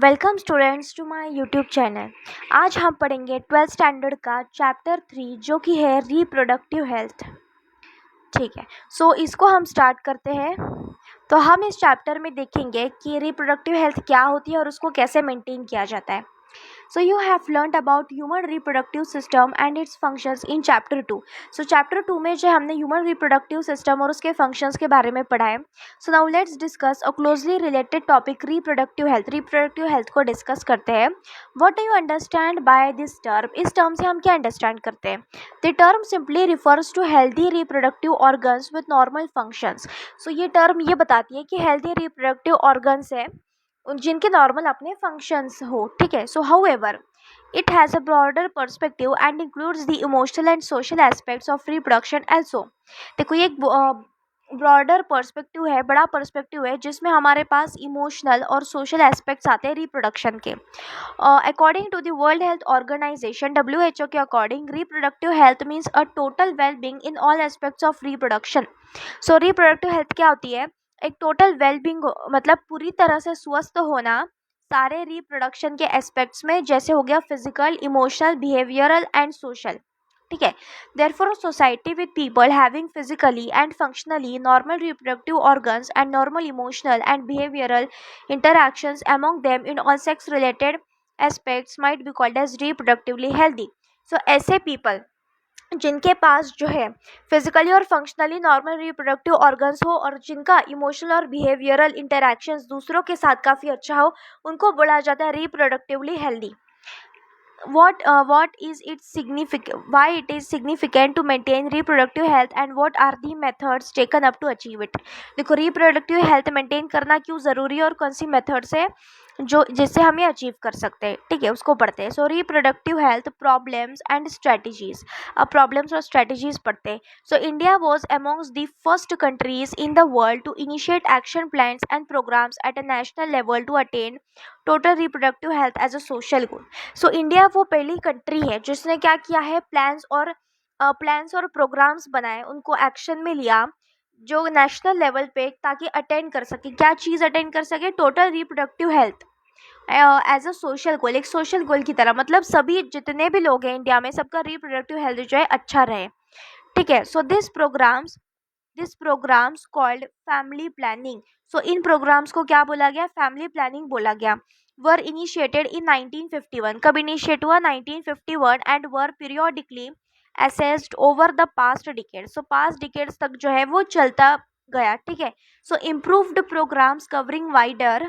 Welcome students to my YouTube channel. आज हम पढ़ेंगे 12th स्टैंडर्ड का चैप्टर 3 जो कि है रिप्रोडक्टिव हेल्थ। ठीक है, सो इसको हम स्टार्ट करते हैं। तो हम इस चैप्टर में देखेंगे कि रिप्रोडक्टिव हेल्थ क्या होती है और उसको कैसे मेंटेन किया जाता है। So you have learned about human reproductive system and its functions in chapter 2. So chapter 2 में जो हमने human reproductive system और उसके functions के बारे में पढ़ा है. So now let's discuss a closely related topic, reproductive health. Reproductive health को discuss करते हैं. What do you understand by this term? इस term से हम क्या understand करते हैं? The term simply refers to healthy reproductive organs with normal functions. So ये term ये बताती है कि healthy reproductive organs है जिनके नॉर्मल अपने फंक्शंस हो. ठीक है, so however it has a broader perspective and includes the emotional and social aspects of reproduction also. देखो ये एक ब्रॉडर पर्सपेक्टिव है, बड़ा पर्सपेक्टिव है जिसमें हमारे पास इमोशनल और सोशल एस्पेक्ट्स आते हैं रिप्रोडक्शन के. According to the world health organisation WHO के according reproductive health means a total well being in all aspects of reproduction. So reproductive health क्या होती है? एक टोटल वेलबींग मतलब पूरी तरह से स्वस्थ होना सारे रिप्रोडक्शन के एस्पेक्ट्स में, जैसे हो गया physical, emotional, behavioural and social. ठीक है, therefore society with people having physically and functionally normal reproductive organs and normal emotional and behavioural interactions among them in all sex related aspects might be called as reproductively healthy. So ऐसे people जिनके पास जो है physically और functionally normal reproductive organs हो और जिनका emotional और behavioural interactions दूसरों के साथ काफ़ी अच्छा हो, उनको बोला जाता है reproductively healthy. What is its significant, why it is significant to maintain reproductive health and what are the methods taken up to achieve it. देखो रिप्रोडक्टिव हेल्थ मेंटेन करना क्यों ज़रूरी है और कौन सी मेथड्स है जो जिससे हम ये अचीव कर सकते हैं. ठीक है, उसको पढ़ते हैं. So reproductive health problems and strategies. अब प्रॉब्लम्स और स्ट्रेटजीज पढ़ते हैं. So India was amongst the first countries in the world to initiate action plans and programmes at a national level to attain total reproductive health as a social goal. So India वो पहली country है जिसने क्या किया है, plans और programmes बनाए, उनको एक्शन में लिया जो नेशनल लेवल पे, ताकि अटेंड कर सके. क्या चीज़ अटेंड कर सके? Total reproductive health as a social goal, एक सोशल गोल की तरह. मतलब सभी जितने भी लोग हैं इंडिया में, सबका रिप्रोडक्टिव हेल्थ जो है अच्छा रहे. ठीक है, so this programmes called family planning. So इन प्रोग्राम्स को क्या बोला गया? फैमिली प्लानिंग बोला गया. Were initiated in 1951. कब इनिशिएट हुआ? 1951. And were periodically assessed over the past decades. So past decades तक जो है वो चलता गया. ठीक है, so improved programmes covering wider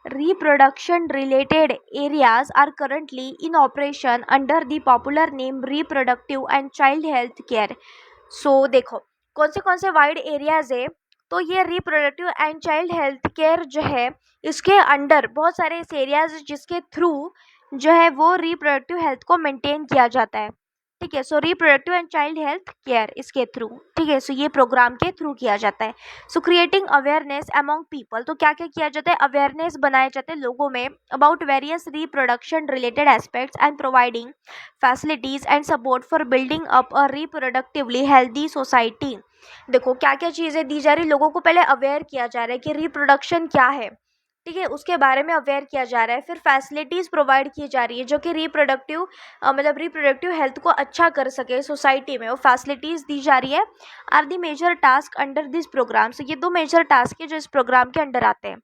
reproduction related areas are currently in operation under the popular name reproductive and child health care. So देखो कौन से वाइड एरियाज है, तो ये reproductive and child health care जो है इसके अंडर बहुत सारे एरियाज जिसके थ्रू जो है वो रिप्रोडक्टिव हेल्थ को मेंटेन किया जाता है. ठीक है, so reproductive and child health care इसके थ्रू. ठीक है, सो ये प्रोग्राम के थ्रू किया जाता है. सो क्रिएटिंग अवेयरनेस अमॉन्ग पीपल. तो क्या क्या किया जाता है? अवेयरनेस बनाए जाते हैं लोगों में about various reproduction related aspects and providing facilities and support for building up a reproductively healthy society. देखो क्या क्या चीज़ें दी जा रही, लोगों को पहले अवेयर किया जा रहा है कि रिप्रोडक्शन क्या है. ठीक है, उसके बारे में अवेयर किया जा रहा है. फिर फैसिलिटीज़ प्रोवाइड की जा रही है जो कि रिप्रोडक्टिव हेल्थ को अच्छा कर सके सोसाइटी में, वो फैसिलिटीज़ दी जा रही है. Are the major task under this programme. So ये दो मेजर टास्क है जो इस प्रोग्राम के अंडर आते हैं.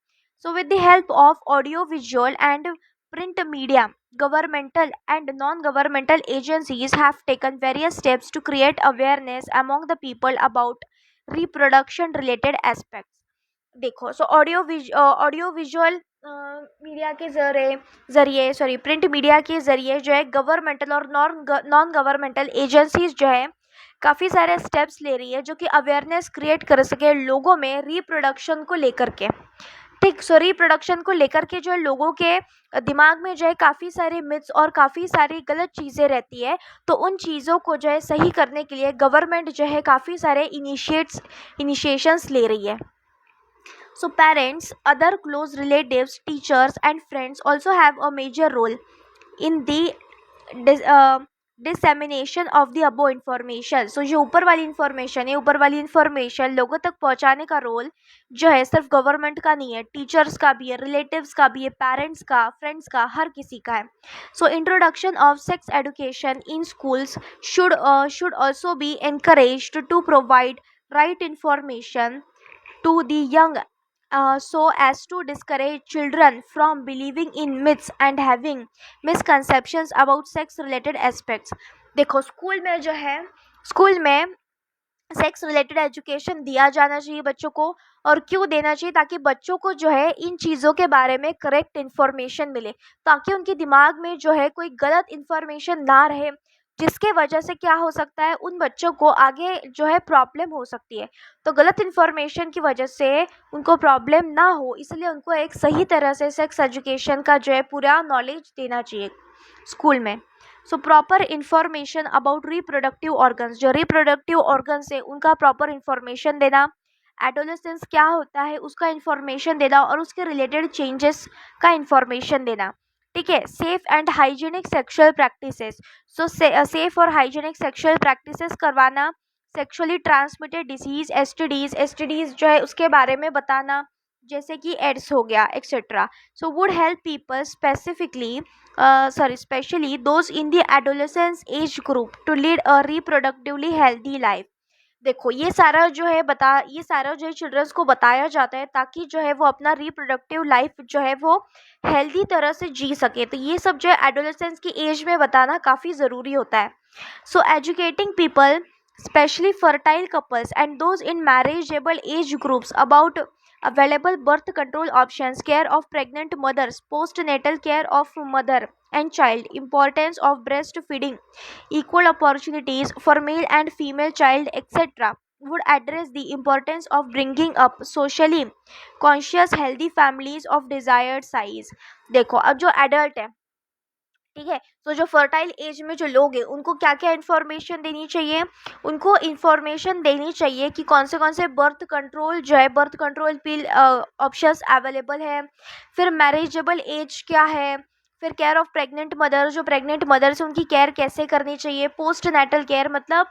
So with the help of audio visual and print media, governmental and non-governmental agencies have taken various steps to create awareness among the people about reproduction related aspects. देखो so audio visual media के जरिए print media के ज़रिए जो है governmental और non governmental agencies जो है काफ़ी सारे स्टेप्स ले रही है जो कि अवेयरनेस क्रिएट कर सके लोगों में रिप्रोडक्शन को लेकर के. ठीक, सो रिप्रोडक्शन को लेकर के जो है लोगों के दिमाग में जो है काफ़ी सारे मिथ्स और काफ़ी सारी गलत चीज़ें रहती है. तो उन चीज़ों को जो है सही करने के लिए गवर्नमेंट जो है काफ़ी सारे इनिशिएशंस ले रही है. So parents, other close relatives, teachers and friends also have a major role in the dissemination of the above information. So जो ऊपर वाली इन्फॉर्मेशन है, ऊपर वाली इन्फॉर्मेशन लोगों तक पहुंचाने का रोल जो है सिर्फ गवर्नमेंट का नहीं है, टीचर्स का भी है, रिलेटिव्स का भी है, पेरेंट्स का, फ्रेंड्स का, हर किसी का है। So introduction of sex education in schools should also be encouraged to provide right information to the young, so as to discourage children from believing in myths and having misconceptions about sex related aspects। देखो school में जो है, school में sex related education दिया जाना चाहिए बच्चों को। और क्यों देना चाहिए? ताकि बच्चों को जो है इन चीज़ों के बारे में करेक्ट इन्फॉर्मेशन मिले, ताकि उनके दिमाग में जो है कोई गलत इन्फॉर्मेशन ना रहे, जिसके वजह से क्या हो सकता है, उन बच्चों को आगे जो है प्रॉब्लम हो सकती है। तो गलत इन्फॉर्मेशन की वजह से उनको प्रॉब्लम ना हो, इसलिए उनको एक सही तरह से सेक्स एजुकेशन का जो है पूरा नॉलेज देना चाहिए स्कूल में। So proper information about reproductive organs, जो रिप्रोडक्टिव ऑर्गन्स है उनका प्रॉपर इन्फॉर्मेशन देना, एडोलेसेंस क्या होता है उसका इन्फॉर्मेशन देना, और उसके रिलेटेड चेंजेस का इन्फॉर्मेशन देना। ठीक है। Safe and hygienic sexual practices, so safe और हाइजीनिक सेक्सुअल प्रैक्टिसेस करवाना, सेक्सुअली ट्रांसमिटेड डिसीज, एसटीडीज जो है उसके बारे में बताना, जैसे कि एड्स हो गया etcetera. So would help people especially those in the adolescence age group to lead a reproductively healthy life. देखो ये सारा जो है चिल्ड्रंस को बताया जाता है, ताकि जो है वो अपना रिप्रोडक्टिव लाइफ जो है वो हेल्दी तरह से जी सके। तो ये सब जो है एडोलेसेंस की एज में बताना काफ़ी ज़रूरी होता है। So educating people specially fertile couples and those in marriageable age groups about available birth control options, care of pregnant mothers, postnatal care of mother and child, importance of breastfeeding, equal opportunities for male and female child, etc. would address the importance of bringing up socially conscious healthy families of desired size। देखो अब जो adult है, ठीक है, तो जो fertile as में जो लोग हैं उनको क्या क्या इन्फॉर्मेशन देनी चाहिए? उनको इन्फॉर्मेशन देनी चाहिए कि कौन से बर्थ कंट्रोल जो है, बर्थ कंट्रोल पिल ऑप्शंस अवेलेबल है, फिर मैरिजेबल एज क्या है, फिर केयर ऑफ प्रेग्नेंट मदर, जो प्रेग्नेंट मदर्स उनकी केयर कैसे करनी चाहिए, पोस्ट नेटल केयर मतलब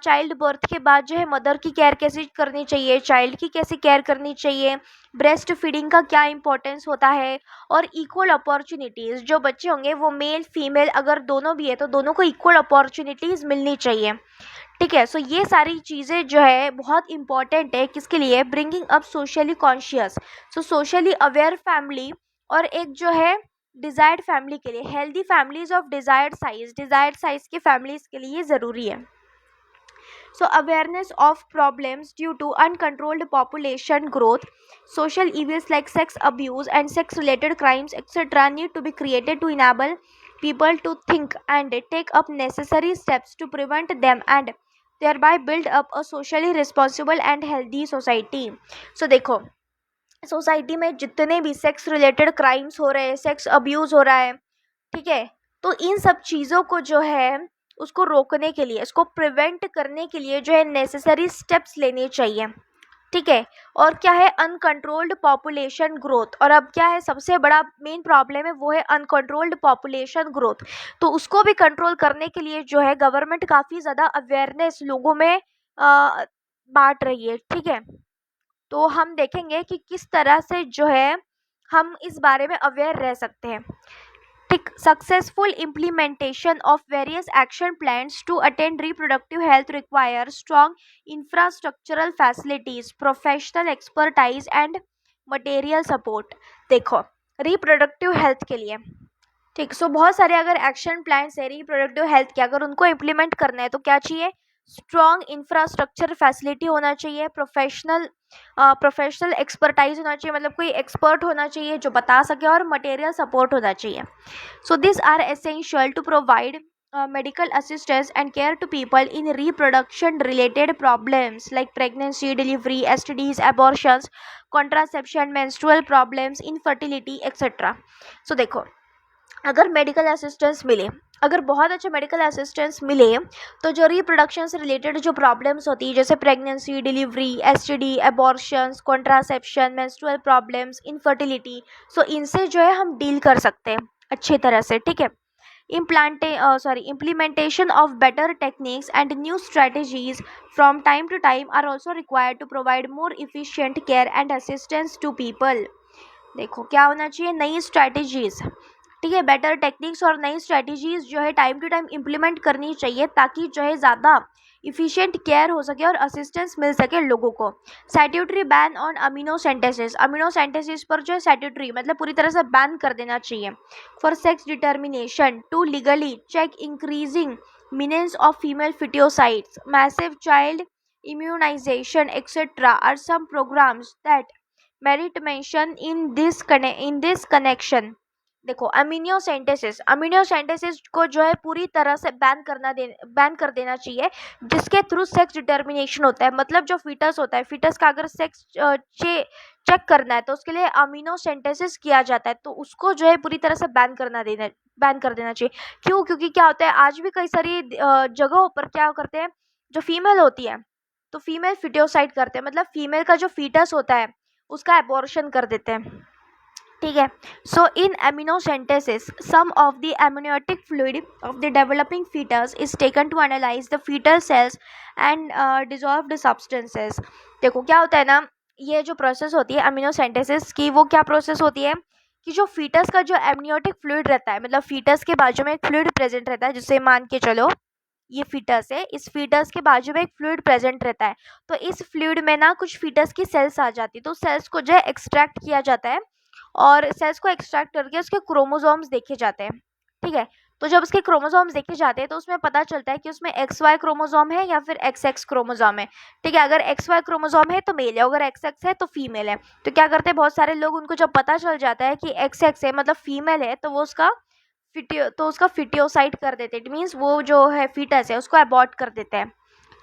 चाइल्ड बर्थ के बाद जो है मदर की केयर कैसे करनी चाहिए, चाइल्ड की कैसे केयर करनी चाहिए, ब्रेस्ट फीडिंग का क्या इंपॉर्टेंस होता है, और इक्वल अपॉर्चुनिटीज़, जो बच्चे होंगे वो मेल फीमेल अगर दोनों भी है तो दोनों को इक्वल अपॉर्चुनिटीज़ मिलनी चाहिए। ठीक है। सो ये सारी चीज़ें जो है बहुत इंपॉर्टेंट है, किसके लिए? ब्रिंगिंग अप सोशली कॉन्शियस, सो सोशली अवेयर फैमिली, और एक जो है डिज़ायर्ड फैमिली के लिए, healthy families of desired size की फैमिलीज के लिए ज़रूरी है। So awareness of problems due to uncontrolled population growth, social evils like sex abuse and sex related crimes etc. need to be created to enable people to think and take up necessary steps to prevent them and thereby build up a socially responsible and healthy society। So देखो society में जितने भी sex related crimes हो रहे हैं, sex abuse हो रहा है, ठीक है, तो इन सब चीज़ों को जो है उसको रोकने के लिए, उसको प्रिवेंट करने के लिए जो है नेसेसरी स्टेप्स लेने चाहिए। ठीक है। और क्या है? Uncontrolled population growth. और अब क्या है सबसे बड़ा मेन प्रॉब्लम है, वो है अनकंट्रोल्ड पॉपुलेशन ग्रोथ। तो उसको भी कंट्रोल करने के लिए जो है गवर्नमेंट काफ़ी ज़्यादा अवेयरनेस लोगों में बांट रही है। ठीक है। तो हम देखेंगे कि किस तरह से जो है हम इस बारे में अवेयर रह सकते हैं। ठीक। Successful implementation of various action plans to attend reproductive health require strong infrastructural facilities, professional expertise and material support. देखो रिप्रोडक्टिव हेल्थ के लिए, ठीक, सो बहुत सारे अगर एक्शन प्लान्स है रिप्रोडक्टिव हेल्थ के, अगर उनको इम्प्लीमेंट करना है तो क्या चाहिए? स्ट्रॉन्ग इंफ्रास्ट्रक्चर फैसिलिटी होना चाहिए, प्रोफेशनल एक्सपर्टाइज होना चाहिए, मतलब कोई एक्सपर्ट होना चाहिए जो बता सके, और मटेरियल सपोर्ट होना चाहिए। So this are essential to provide medical assistance and care to people in reproduction related problems like pregnancy, delivery, STDs, abortions, contraception, menstrual problems, infertility etc. So देखो अगर मेडिकल असिस्टेंस मिले, अगर बहुत अच्छा medical assistance मिले, तो जो reproduction से रिलेटेड जो प्रॉब्लम्स होती है जैसे pregnancy, delivery, STD, abortions, contraception, menstrual problems, infertility, so इनसे जो है हम डील कर सकते हैं अच्छी तरह से। ठीक है। implementation of better techniques and new strategies from time to time are also required to provide more efficient care and assistance to people. देखो क्या होना चाहिए, नई स्ट्रैटेजीज, ठीक है, बेटर टेक्निक्स और नई स्ट्रैटेजीज जो है टाइम टू टाइम इम्प्लीमेंट करनी चाहिए ताकि जो है ज़्यादा इफ़िशिएंट केयर हो सके और असिस्टेंस मिल सके लोगों को. Statutory ban on amino centesis पर जो है स्टैट्यूटरी मतलब पूरी तरह से बैन कर देना चाहिए. For sex determination to legally check increasing meanings of female foeticides, massive child immunization etc. are some programs that merit mention in this connection. देखो अमीनो सेंटेसिस को जो है पूरी तरह से बैन कर देना चाहिए, जिसके थ्रू सेक्स डिटर्मिनेशन होता है. मतलब जो फीटस होता है, फीटस का अगर सेक्स चेक करना है तो उसके लिए अमीनो सेंटेसिस किया जाता है, तो उसको जो है पूरी तरह से बैन कर देना चाहिए. क्यों? क्योंकि क्या होता है, आज भी कई सारी जगहों पर क्या करते हैं, जो फीमेल होती है तो फीमेल फिटियोसाइड करते हैं, मतलब फीमेल का जो फीटस होता है उसका एबॉर्शन कर देते हैं. ठीक है. So in amniocentesis some of the amniotic fluid of the developing foetus is taken to analyse the foetal cells and dissolved substances. देखो क्या होता है ना, ये जो प्रोसेस होती है एमिनोसेंटेसिस की, वो क्या प्रोसेस होती है कि जो फीटस का जो एमनियोटिक फ्लूइड रहता है, मतलब फीटस के बाजू में एक फ्लूइड प्रेजेंट रहता है, जिससे मान के चलो ये फीटस है, इस फीटस के बाजू में एक फ्लूइड प्रेजेंट रहता है, तो इस फ्लूइड में ना कुछ फीटस की सेल्स आ जाती है, तो सेल्स को जो है एक्सट्रैक्ट किया जाता है और सेल्स को एक्सट्रैक्ट करके उसके क्रोमोसोम्स देखे जाते हैं. ठीक है. तो जब उसके क्रोमोसोम्स देखे जाते हैं तो उसमें पता चलता है कि उसमें XY क्रोमोसोम है या फिर XX क्रोमोसोम है. ठीक है. अगर XY क्रोमोसोम है तो मेल है, अगर XX है तो फीमेल है. तो क्या करते हैं बहुत सारे लोग, उनको जब पता चल जाता है कि XX है मतलब फीमेल है, तो वो उसका फिटियोसाइड कर देते हैं. इट मीन्स वो जो है फीटस है उसको अबॉर्ट कर देते हैं.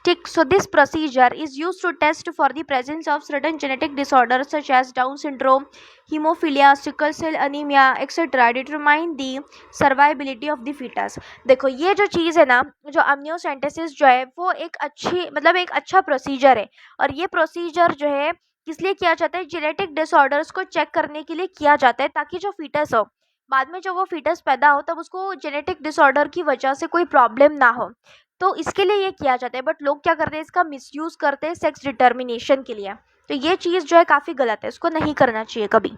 ठीक. So this procedure is use to test for the presence of certain genetic disorders such as Down syndrome, haemophilia, sickle cell anaemia etcetera determine the survivability of the foetus. देखो ये जो चीज़ है ना, जो अम्नियोसेंटेसिस जो है वो एक अच्छा प्रोसीजर है, और ये प्रोसीजर जो है किस लिए किया जाता है, जेनेटिक डिसऑर्डर्स को चेक करने के लिए किया जाता है, ताकि जो फीटस हो, बाद में जब वो फीटस पैदा हो तब उसको जेनेटिक डिसऑर्डर की वजह से कोई प्रॉब्लम ना हो, तो इसके लिए ये किया जाता है. बट लोग क्या करते हैं, इसका मिसयूज करते हैं सेक्स डिटर्मिनेशन के लिए, तो ये चीज़ जो है काफ़ी गलत है, इसको नहीं करना चाहिए कभी.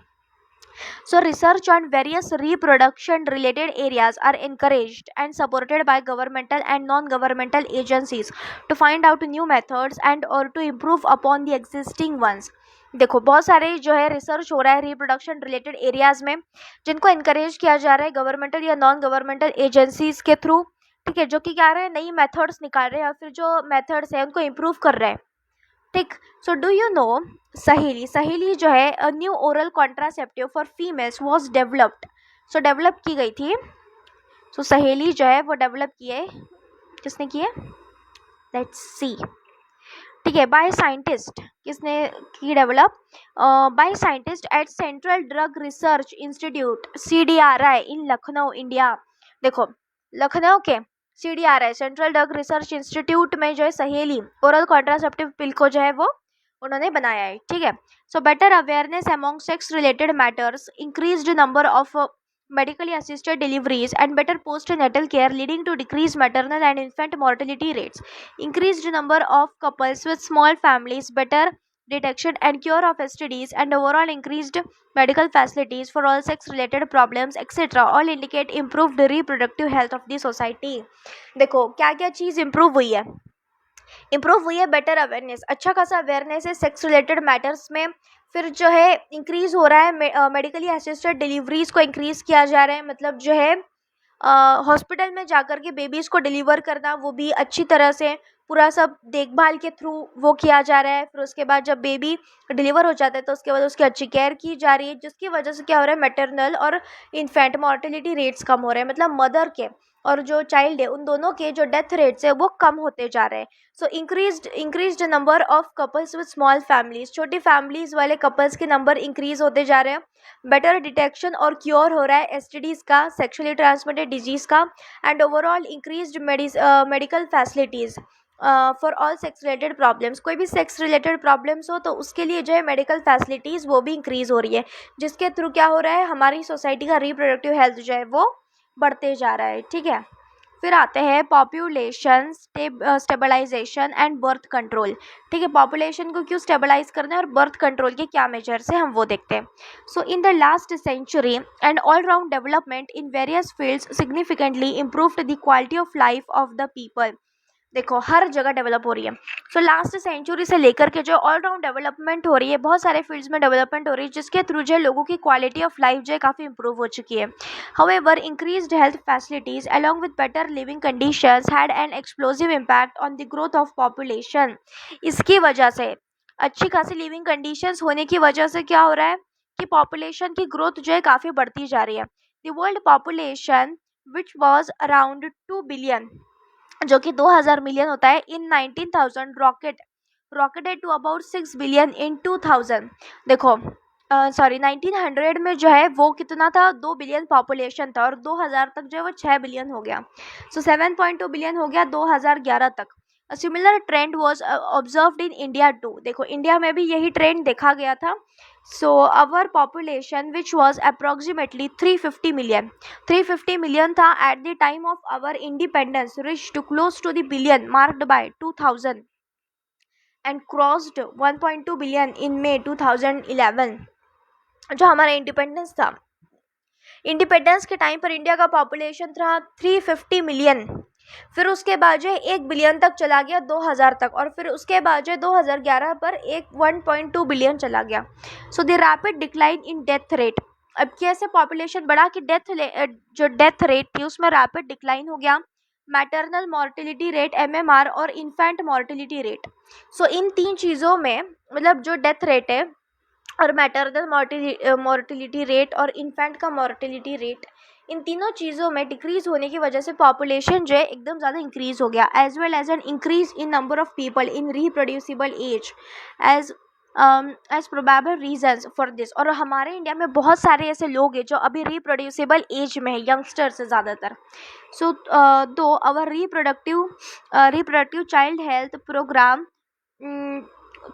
So research on various reproduction related areas are encouraged and supported by governmental and non-governmental agencies to find out new methods and or to improve upon the existing ones. देखो बहुत सारे जो है रिसर्च हो रहा है रिप्रोडक्शन रिलेटेड एरियाज में, जिनको इनकरेज किया जा रहा है गवर्नमेंटल या नॉन गवर्नमेंटल एजेंसीज के थ्रू. ठीक है. जो कि क्या रहे हैं, नई मेथड्स निकाल रहे हैं या फिर जो मेथड्स है उनको इम्प्रूव कर रहे हैं. ठीक. सो डू यू नो सहेली जो है a new oral contraceptive for females was developed. So develop की गई थी. सो सहेली जो है वो डेवलप की है, किसने की है, लेट्स सी. ठीक है. बाय साइंटिस्ट, किसने की develop, by scientist at central drug research institute CDRI in Lucknow India. देखो लखनऊ के CDRI central drug research institute में जो है सहेली ओरल कॉन्ट्रासेप्टिव पिल को जो है वो उन्होंने बनाया है. ठीक है. So better awareness among sex related matters, increased number of medically assisted deliveries and better postnatal care leading to decreased maternal and infant mortality rates, increased number of couples with small families, better detection and cure of STDs, and overall increased medical facilities for all sex related problems etc. all indicate improved reproductive health of the society. देखो क्या क्या चीज़ improve हुई है, better awareness, अच्छा खासा awareness है sex related matters में. फिर जो है इंक्रीज़ हो रहा है मेडिकली असिस्टेड डिलीवरीज़ को इंक्रीज़ किया जा रहा है, मतलब जो है हॉस्पिटल में जाकर के बेबीज़ को डिलीवर करना, वो भी अच्छी तरह से पूरा सब देखभाल के थ्रू वो किया जा रहा है. फिर उसके बाद जब बेबी डिलीवर हो जाता है तो उसके बाद उसकी अच्छी केयर की जा रही है, जिसकी वजह से क्या हो रहा है, मैटरनल और इन्फेंट मॉर्टेलिटी रेट्स कम हो रहे हैं, मतलब मदर के और जो चाइल्ड है उन दोनों के जो डेथ रेट्स है वो कम होते जा रहे हैं. So increased number of couples with small families, छोटी फैमिलीज वाले कपल्स के नंबर इंक्रीज होते जा रहे हैं. बेटर डिटेक्शन और क्योर हो रहा है STDs का, सेक्सुअली ट्रांसमिटेड डिजीज़ का, and overall increased medical facilities for all sex related problems. कोई भी सेक्स रिलेटेड प्रॉब्लम्स हो तो उसके लिए जो है मेडिकल फैसिलिटीज़ वो भी इंक्रीज़ हो रही है, जिसके थ्रू क्या हो रहा है, हमारी सोसाइटी का रिप्रोडक्टिव हेल्थ जो है वो बढ़ते जा रहा है, ठीक है। फिर आते हैं population stabilisation and birth control, ठीक है। पॉपुलेशन को क्यों स्टेबलाइज करना है और बर्थ कंट्रोल के क्या मेजर्स है हम वो देखते हैं। So in the last century and all round development in various fields significantly improved the quality of life of the people. देखो हर जगह डेवलप हो रही है। सो लास्ट सेंचुरी से लेकर के जो ऑल राउंड डेवलपमेंट हो रही है, बहुत सारे फील्ड्स में डेवलपमेंट हो रही है, जिसके थ्रू जो है लोगों की क्वालिटी ऑफ लाइफ जो है काफ़ी इंप्रूव हो चुकी है। However increased health facilities along with better living conditions had an explosive impact on the growth of population. इसकी वजह से अच्छी खासी लिविंग कंडीशंस होने की वजह से क्या हो रहा है कि पॉपुलेशन की ग्रोथ जो है काफ़ी बढ़ती जा रही है। The world population which was around 2 billion, जो कि 2000 मिलियन होता है, in 19,000 rocketed to about 6 billion in 2000। देखो 1900 में जो है वो कितना था, 2 बिलियन पॉपुलेशन था, और 2000 तक जो है वो 6 बिलियन हो गया। सो 7.2 बिलियन हो गया 2011 तक। A similar trend was observed in India too. देखो इंडिया में भी यही ट्रेंड देखा गया था। So our population which was approximately 350 million था at the time of our independence, reach to close to the billion marked by 2000 and crossed 1.2 billion in May 2011। जो हमारा इंडिपेंडेंस था, इंडिपेंडेंस के टाइम पर इंडिया का पॉपुलेशन था 350 million. फिर उसके बाद जो है 1 बिलियन तक चला गया 2000 तक, और फिर उसके बाद जो है 2011 पर 1.2 बिलियन चला गया। So the rapid decline in death rate. अब कैसे पॉपुलेशन बढ़ा कि जो डेथ रेट थी उसमें रैपिड डिक्लाइन हो गया। मैटरनल मॉर्टिलिटी रेट MMR और इन्फेंट मॉर्टिलिटी रेट। सो इन तीन चीज़ों में मतलब जो डेथ रेट है और मैटरनल मॉर्टिलिटी रेट और इन्फेंट का मॉर्टिलिटी रेट, इन तीनों चीज़ों में डिक्रीज़ होने की वजह से पॉपुलेशन जो है एकदम ज़्यादा इंक्रीज़ हो गया, as well as an increase in number of people in reproducible age as probable reasons for this. और हमारे इंडिया में बहुत सारे ऐसे लोग हैं जो अभी रिप्रोड्यूसिबल एज में है, यंगस्टर्स ज़्यादातर। So though our reproductive child health programme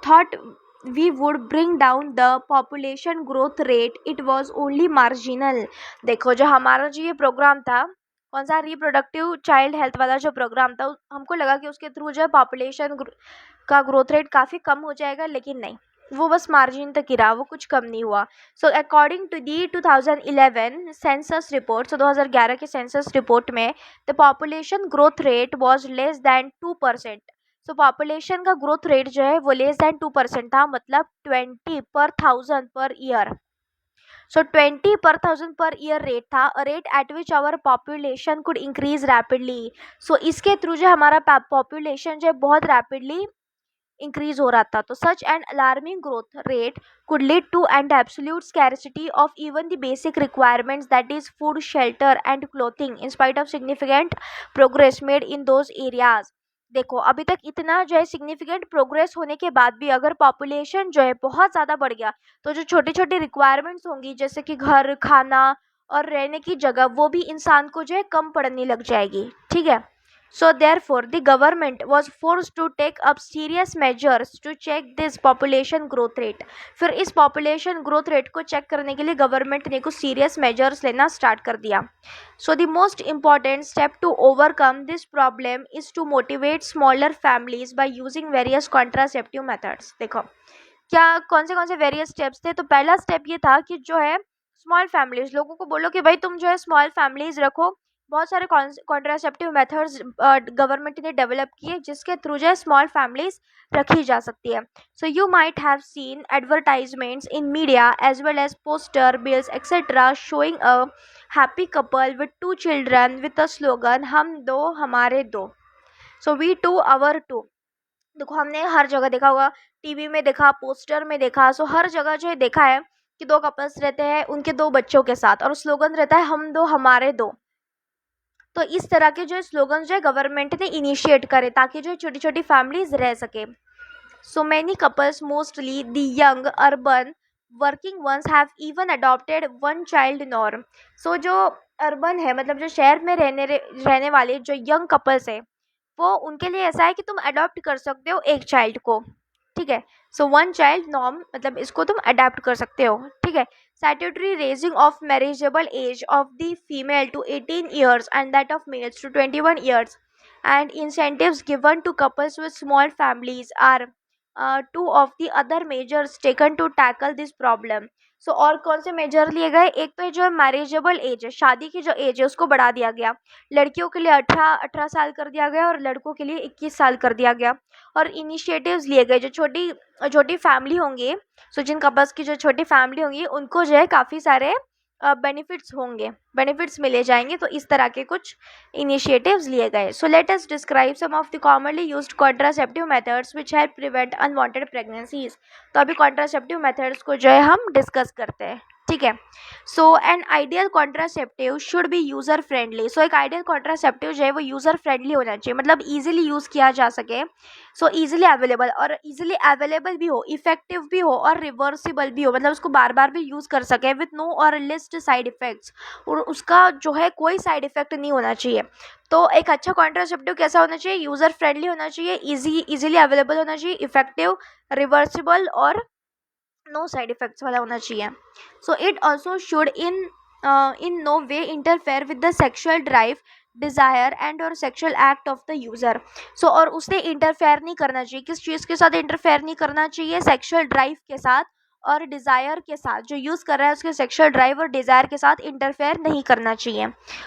thought we would bring down the population growth rate, it was only marginal। देखो जो हमारा जो ये प्रोग्राम था, कौन सा, रिप्रोडक्टिव चाइल्ड हेल्थ वाला जो प्रोग्राम था, हमको लगा कि उसके थ्रू जो है पॉपुलेशन का ग्रोथ रेट काफ़ी कम हो जाएगा, लेकिन नहीं, वो बस मार्जिन तक ही रहा, वो कुछ कम नहीं हुआ। So according to the 2011 census report, so 2011 के सेंसस रिपोर्ट में the population growth rate was less than 2%। सो पॉपुलेशन का ग्रोथ रेट जो है वो लेस दैन 2% था, मतलब 20 पर 1000 पर ईयर। सो 20 पर 1000 पर ईयर रेट था, rate at which our population could increase rapidly. So इसके थ्रू जो हमारा पॉपुलेशन जो है बहुत रैपिडली इंक्रीज हो रहा था। तो such and alarming growth rate could lead to an absolute scarcity of even the basic requirements, that is food, shelter and clothing, in spite of significant progress made in those areas। देखो अभी तक इतना जो है significant progress होने के बाद भी अगर पॉपुलेशन जो है बहुत ज़्यादा बढ़ गया, तो जो छोटी छोटी रिक्वायरमेंट्स होंगी जैसे कि घर, खाना और रहने की जगह, वो भी इंसान को जो है कम पड़ने लग जाएगी, ठीक है। So therefore the government was forced to take up serious measures to check this population growth rate। फिर इस population growth rate को चेक करने के लिए गवर्नमेंट ने कुछ serious measures लेना स्टार्ट कर दिया। So the most important step to overcome this problem is to motivate smaller families by using various contraceptive methods। देखो क्या कौन से वेरियस स्टेप्स थे। तो पहला स्टेप ये था कि जो है स्मॉल फैमिलीज, लोगों को बोलो कि भाई तुम जो है स्मॉल फैमिलीज रखो। बहुत सारे कॉन्ट्रासेप्टिव मेथड्स गवर्नमेंट ने डेवलप किए जिसके थ्रू जो है स्मॉल फैमिलीज रखी जा सकती है। So you might have seen advertisements in media as well as poster, bills etcetera showing a happy couple with 2 children with a slogan हम दो हमारे दो। So we two our two. देखो हमने हर जगह देखा होगा, टीवी में देखा, पोस्टर में देखा, सो हर जगह जो है देखा है कि 2 कपल्स रहते हैं उनके 2 बच्चों के साथ, और स्लोगन रहता है हम दो हमारे दो। तो इस तरह के जो स्लोगन जो है गवर्नमेंट ने इनिशिएट करे ताकि जो छोटी छोटी फैमिलीज रह सके। So many couples, mostly the young urban working ones, have even adopted 1 child norm. So जो अर्बन है मतलब जो शहर में रहने वाले जो यंग कपल्स है, वो उनके लिए ऐसा है कि तुम अडॉप्ट कर सकते हो 1 चाइल्ड को। ठीक है। सो वन चाइल्ड नॉर्म मतलब इसको तुम अडेप्ट कर सकते हो, ठीक है। Statutory raising of marriageable age of the female to 18 years and that of males to 21 years and incentives given to couples with small families are two of the other measures taken to tackle this problem. सो और कौन से major लिए गए? एक तो जो marriageable age है, शादी की जो एज है उसको बढ़ा दिया गया, लड़कियों के लिए 18 साल कर दिया गया और लड़कों के लिए 21 साल कर दिया गया। और इनिशिएटिव्स लिए गए, जो छोटी छोटी फैमिली होंगी, सो जिन कपल्स की जो छोटी फैमिली होंगी उनको जो है काफ़ी सारे बेनिफिट्स होंगे, बेनिफिट्स मिले जाएंगे। तो इस तरह के कुछ इनिशिएटिव्स लिए गए। So let us describe some of the commonly used contraceptive methods which help prevent unwanted pregnancies. तो अभी कॉन्ट्रासेप्टिव मेथड्स को जो है हम डिस्कस करते हैं, ठीक है। So an ideal contraceptive should be user friendly. So एक आइडियल कॉन्ट्रासेप्टिव जो है वो यूज़र फ्रेंडली होना चाहिए, मतलब ईजिली यूज़ किया जा सके, सो ईजिली अवेलेबल, और ईजिली अवेलेबल भी हो, इफेक्टिव भी हो और रिवर्सिबल भी हो, मतलब उसको बार बार भी यूज़ कर सके विथ नो और लिस्ट साइड इफ़ेक्ट्स, और उसका जो है कोई साइड इफ़ेक्ट नहीं होना चाहिए। तो एक अच्छा कॉन्ट्रासेप्टिव कैसा होना चाहिए? यूज़र फ्रेंडली होना चाहिए, ईजिली अवेलेबल होना चाहिए, इफेक्टिव, रिवर्सिबल और नो साइड इफेक्ट्स वाला होना चाहिए। So it also should in no way interfere with the sexual drive, desire and or sexual act of the user. So और उसने इंटरफेयर नहीं करना चाहिए, किस चीज़ के साथ इंटरफेयर नहीं करना चाहिए? सेक्शुअल ड्राइव के साथ और डिज़ायर के साथ, जो यूज़ कर रहा है उसके सेक्शुअल ड्राइव और डिज़ायर के साथ इंटरफेयर नहीं करना चाहिए।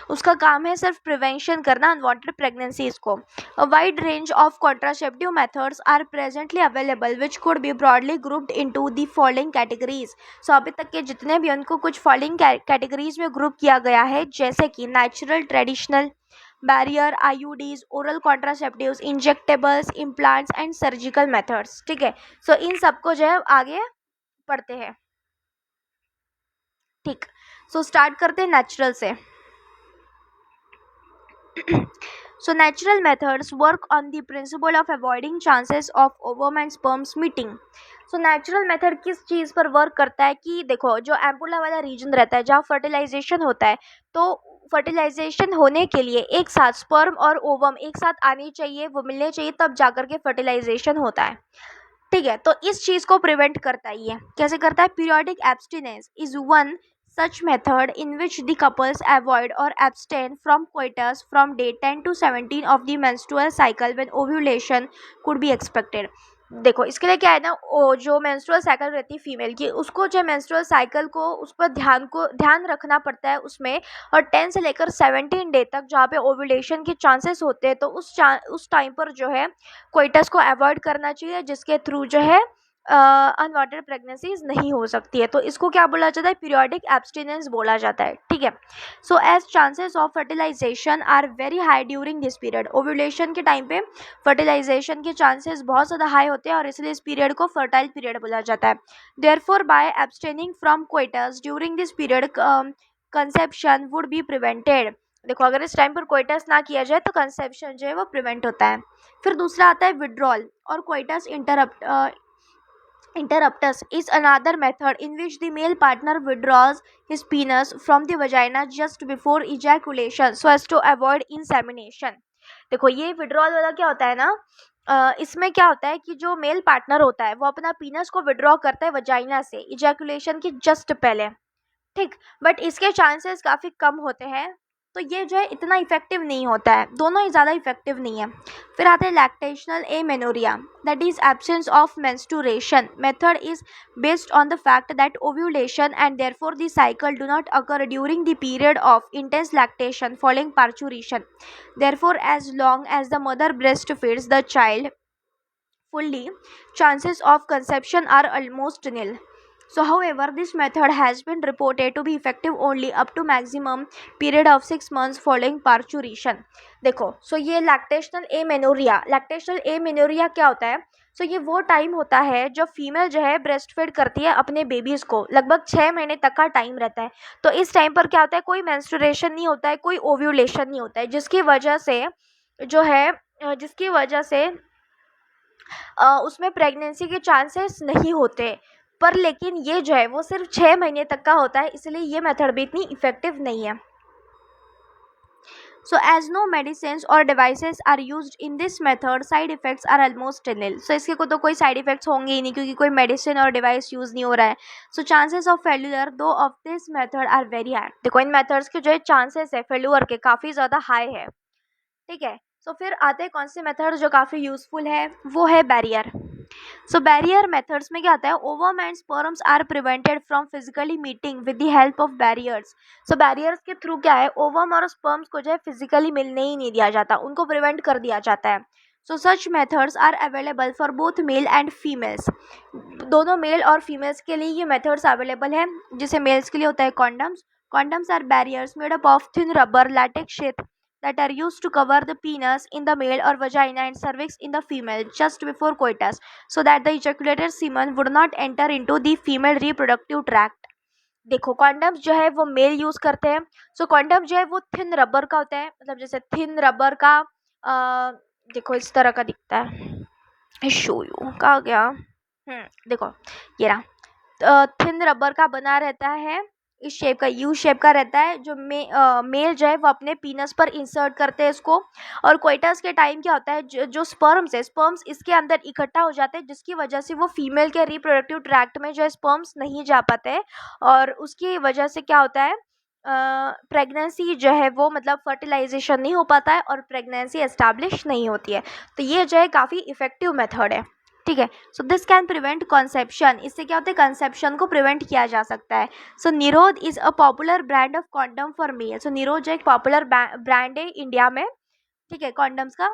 उसका काम है सिर्फ प्रिवेंशन करना अनवांटेड प्रेगनेंसीज को। A wide range of contraceptive methods are presently available which could be broadly grouped into the following categories. So अभी तक के जितने भी उनको कुछ फॉलोइंग कैटेगरीज में ग्रुप किया गया है, जैसे कि natural, traditional, barrier, IUDs, oral contraceptives, injectables, implants and surgical methods, ठीक है। सो इन सबको जो है आगे पढ़ते हैं, ठीक। सो स्टार्ट करते हैं नेचुरल से। So natural methods work on the principle of avoiding chances of ovum and sperms meeting. So natural method किस चीज़ पर वर्क करता है कि देखो, जो एम्पुला वाला रीजन रहता है जहाँ फर्टिलाइजेशन होता है, तो फर्टिलाइजेशन होने के लिए एक साथ स्पर्म और ओवम एक साथ आनी चाहिए, वो मिलने चाहिए, तब जाकर के फर्टिलाइजेशन होता है, ठीक है। तो इस चीज़ को प्रिवेंट करता ही है। कैसे करता है? Periodic abstinence is one such method in which the couples avoid or abstain from coitus from day 10 to 17 of the menstrual cycle when ovulation could be expected. देखो इसके लिए क्या है ना, जो मेंस्ट्रुअल साइकिल रहती है फीमेल की, उसको जो मेंस्ट्रुअल साइकिल को उस पर ध्यान रखना पड़ता है उसमें, और 10 से लेकर 17 डे तक जहाँ पे ओव्यूलेशन के चांसेस होते हैं, तो उस टाइम पर जो है कोइटस को अवॉइड करना चाहिए, जिसके थ्रू जो है अनवांटेड प्रेगनेंसीज नहीं हो सकती है। तो इसको क्या बोला जाता है? पीरियोडिक एब्सटिनेंस बोला जाता है, ठीक है। So as chances of fertilisation are very high during this period, ovulation के टाइम पे फर्टिलाइजेशन के चांसेस बहुत ज़्यादा हाई होते हैं और इसलिए इस पीरियड को फर्टाइल पीरियड बोला जाता है। Therefore by abstaining from coitus during this period conception would be prevented. देखो अगर इस टाइम पर कोइटस ना किया जाए तो कंसेप्शन जो है वो प्रिवेंट होता है। फिर दूसरा आता है विड्रॉल और coitus interruptus is another method in which the male partner withdraws his penis from the vagina just before ejaculation so as to avoid insemination. देखो ये विड्रॉल वाला क्या होता है ना, इसमें क्या होता है कि जो मेल पार्टनर होता है वो अपना पीनस को विड्रॉ करता है वजाइना से इजैकुलेशन के जस्ट पहले, ठीक। बट इसके चांसेस काफ़ी कम होते हैं, तो ये जो है इतना इफेक्टिव नहीं होता है, दोनों ही ज़्यादा इफेक्टिव नहीं है। फिर आते हैं lactational amenorrhoea, that is absence of menstruation. Method is based on the fact that ovulation and therefore the cycle do not occur during the period of intense lactation following parturition. Therefore as long as the mother breast feeds the child fully, chances of conception are almost nil. So however, this method has been reported to be effective only up to maximum period of 6 months following parturition. देखो ये lactational amenorrhoea क्या होता है? ये वो time होता है जब फीमेल जो है ब्रेस्ट फीड करती है अपने बेबीज़ को, लगभग 6 महीने तक का टाइम रहता है। तो इस टाइम पर क्या होता है, कोई मेंस्ट्रुएशन नहीं होता है, कोई ओव्यूलेशन नहीं होता है, जिसकी वजह से उसमें प्रेगनेंसी के चांसेस नहीं होते। पर लेकिन ये जो है वो सिर्फ 6 महीने तक का होता है, इसलिए ये मेथड भी इतनी इफ़ेक्टिव नहीं है। So as no medicines or devices are used in this method, side effects are almost nil. So इसके को तो कोई side effects होंगे ही नहीं क्योंकि कोई medicine और device use नहीं हो रहा है. So chances of failure though of this method are very high. देखो इन methods के जो chances है failure के काफ़ी ज़्यादा high है. ठीक है. So फिर आते हैं कौन से मेथड जो काफ़ी यूजफुल है, वो है बैरियर. सो बैरियर मेथड्स में क्या आता है, ovum and sperms are prevented from physically meeting with the help of barriers. So barriers के थ्रू क्या है, ओवम और स्पर्म्स को जो है फिजिकली मिलने ही नहीं दिया जाता, उनको प्रिवेंट कर दिया जाता है. So such methods are available for both male and females. दोनों मेल और फीमेल्स के लिए ये मेथड्स अवेलेबल है. जैसे मेल्स के लिए होता है condoms. Condoms are barriers made up of thin rubber latex sheath that are used to cover the penis in the male or vagina and cervix in the female just before coitus, so that the ejaculated semen would not enter into the female reproductive tract. देखो condoms जो है वो mail use करते हैं. सो condom जो है वो thin rubber का होता है, मतलब जैसे थिन रबर का देखो इस तरह का दिखता है. शो यू कहा गया. देखो ये रहा, थिन रबर का बना रहता है, इस शेप का यू शेप का रहता है. जो मेल जो है वो अपने पीनस पर इंसर्ट करते हैं इसको, और कोइटस के टाइम क्या होता है, जो स्पर्म्स है, स्पर्म्स इसके अंदर इकट्ठा हो जाते हैं, जिसकी वजह से वो फीमेल के रिप्रोडक्टिव ट्रैक्ट में जो है स्पर्म्स नहीं जा पाते, और उसकी वजह से क्या होता है, प्रेगनेंसी जो है वो मतलब फर्टिलाइजेशन नहीं हो पाता है और प्रेगनेंसी एस्टैब्लिश नहीं होती है. तो ये जो है काफ़ी इफेक्टिव मेथड है. ठीक है. So this can prevent conception. इससे क्या होता है, कंसेप्शन को प्रिवेंट किया जा सकता है. So Nirodh is a popular brand of condom for male. So Nirodh जो एक पॉपुलर ब्रांड है इंडिया में. ठीक है. कॉन्डम्स का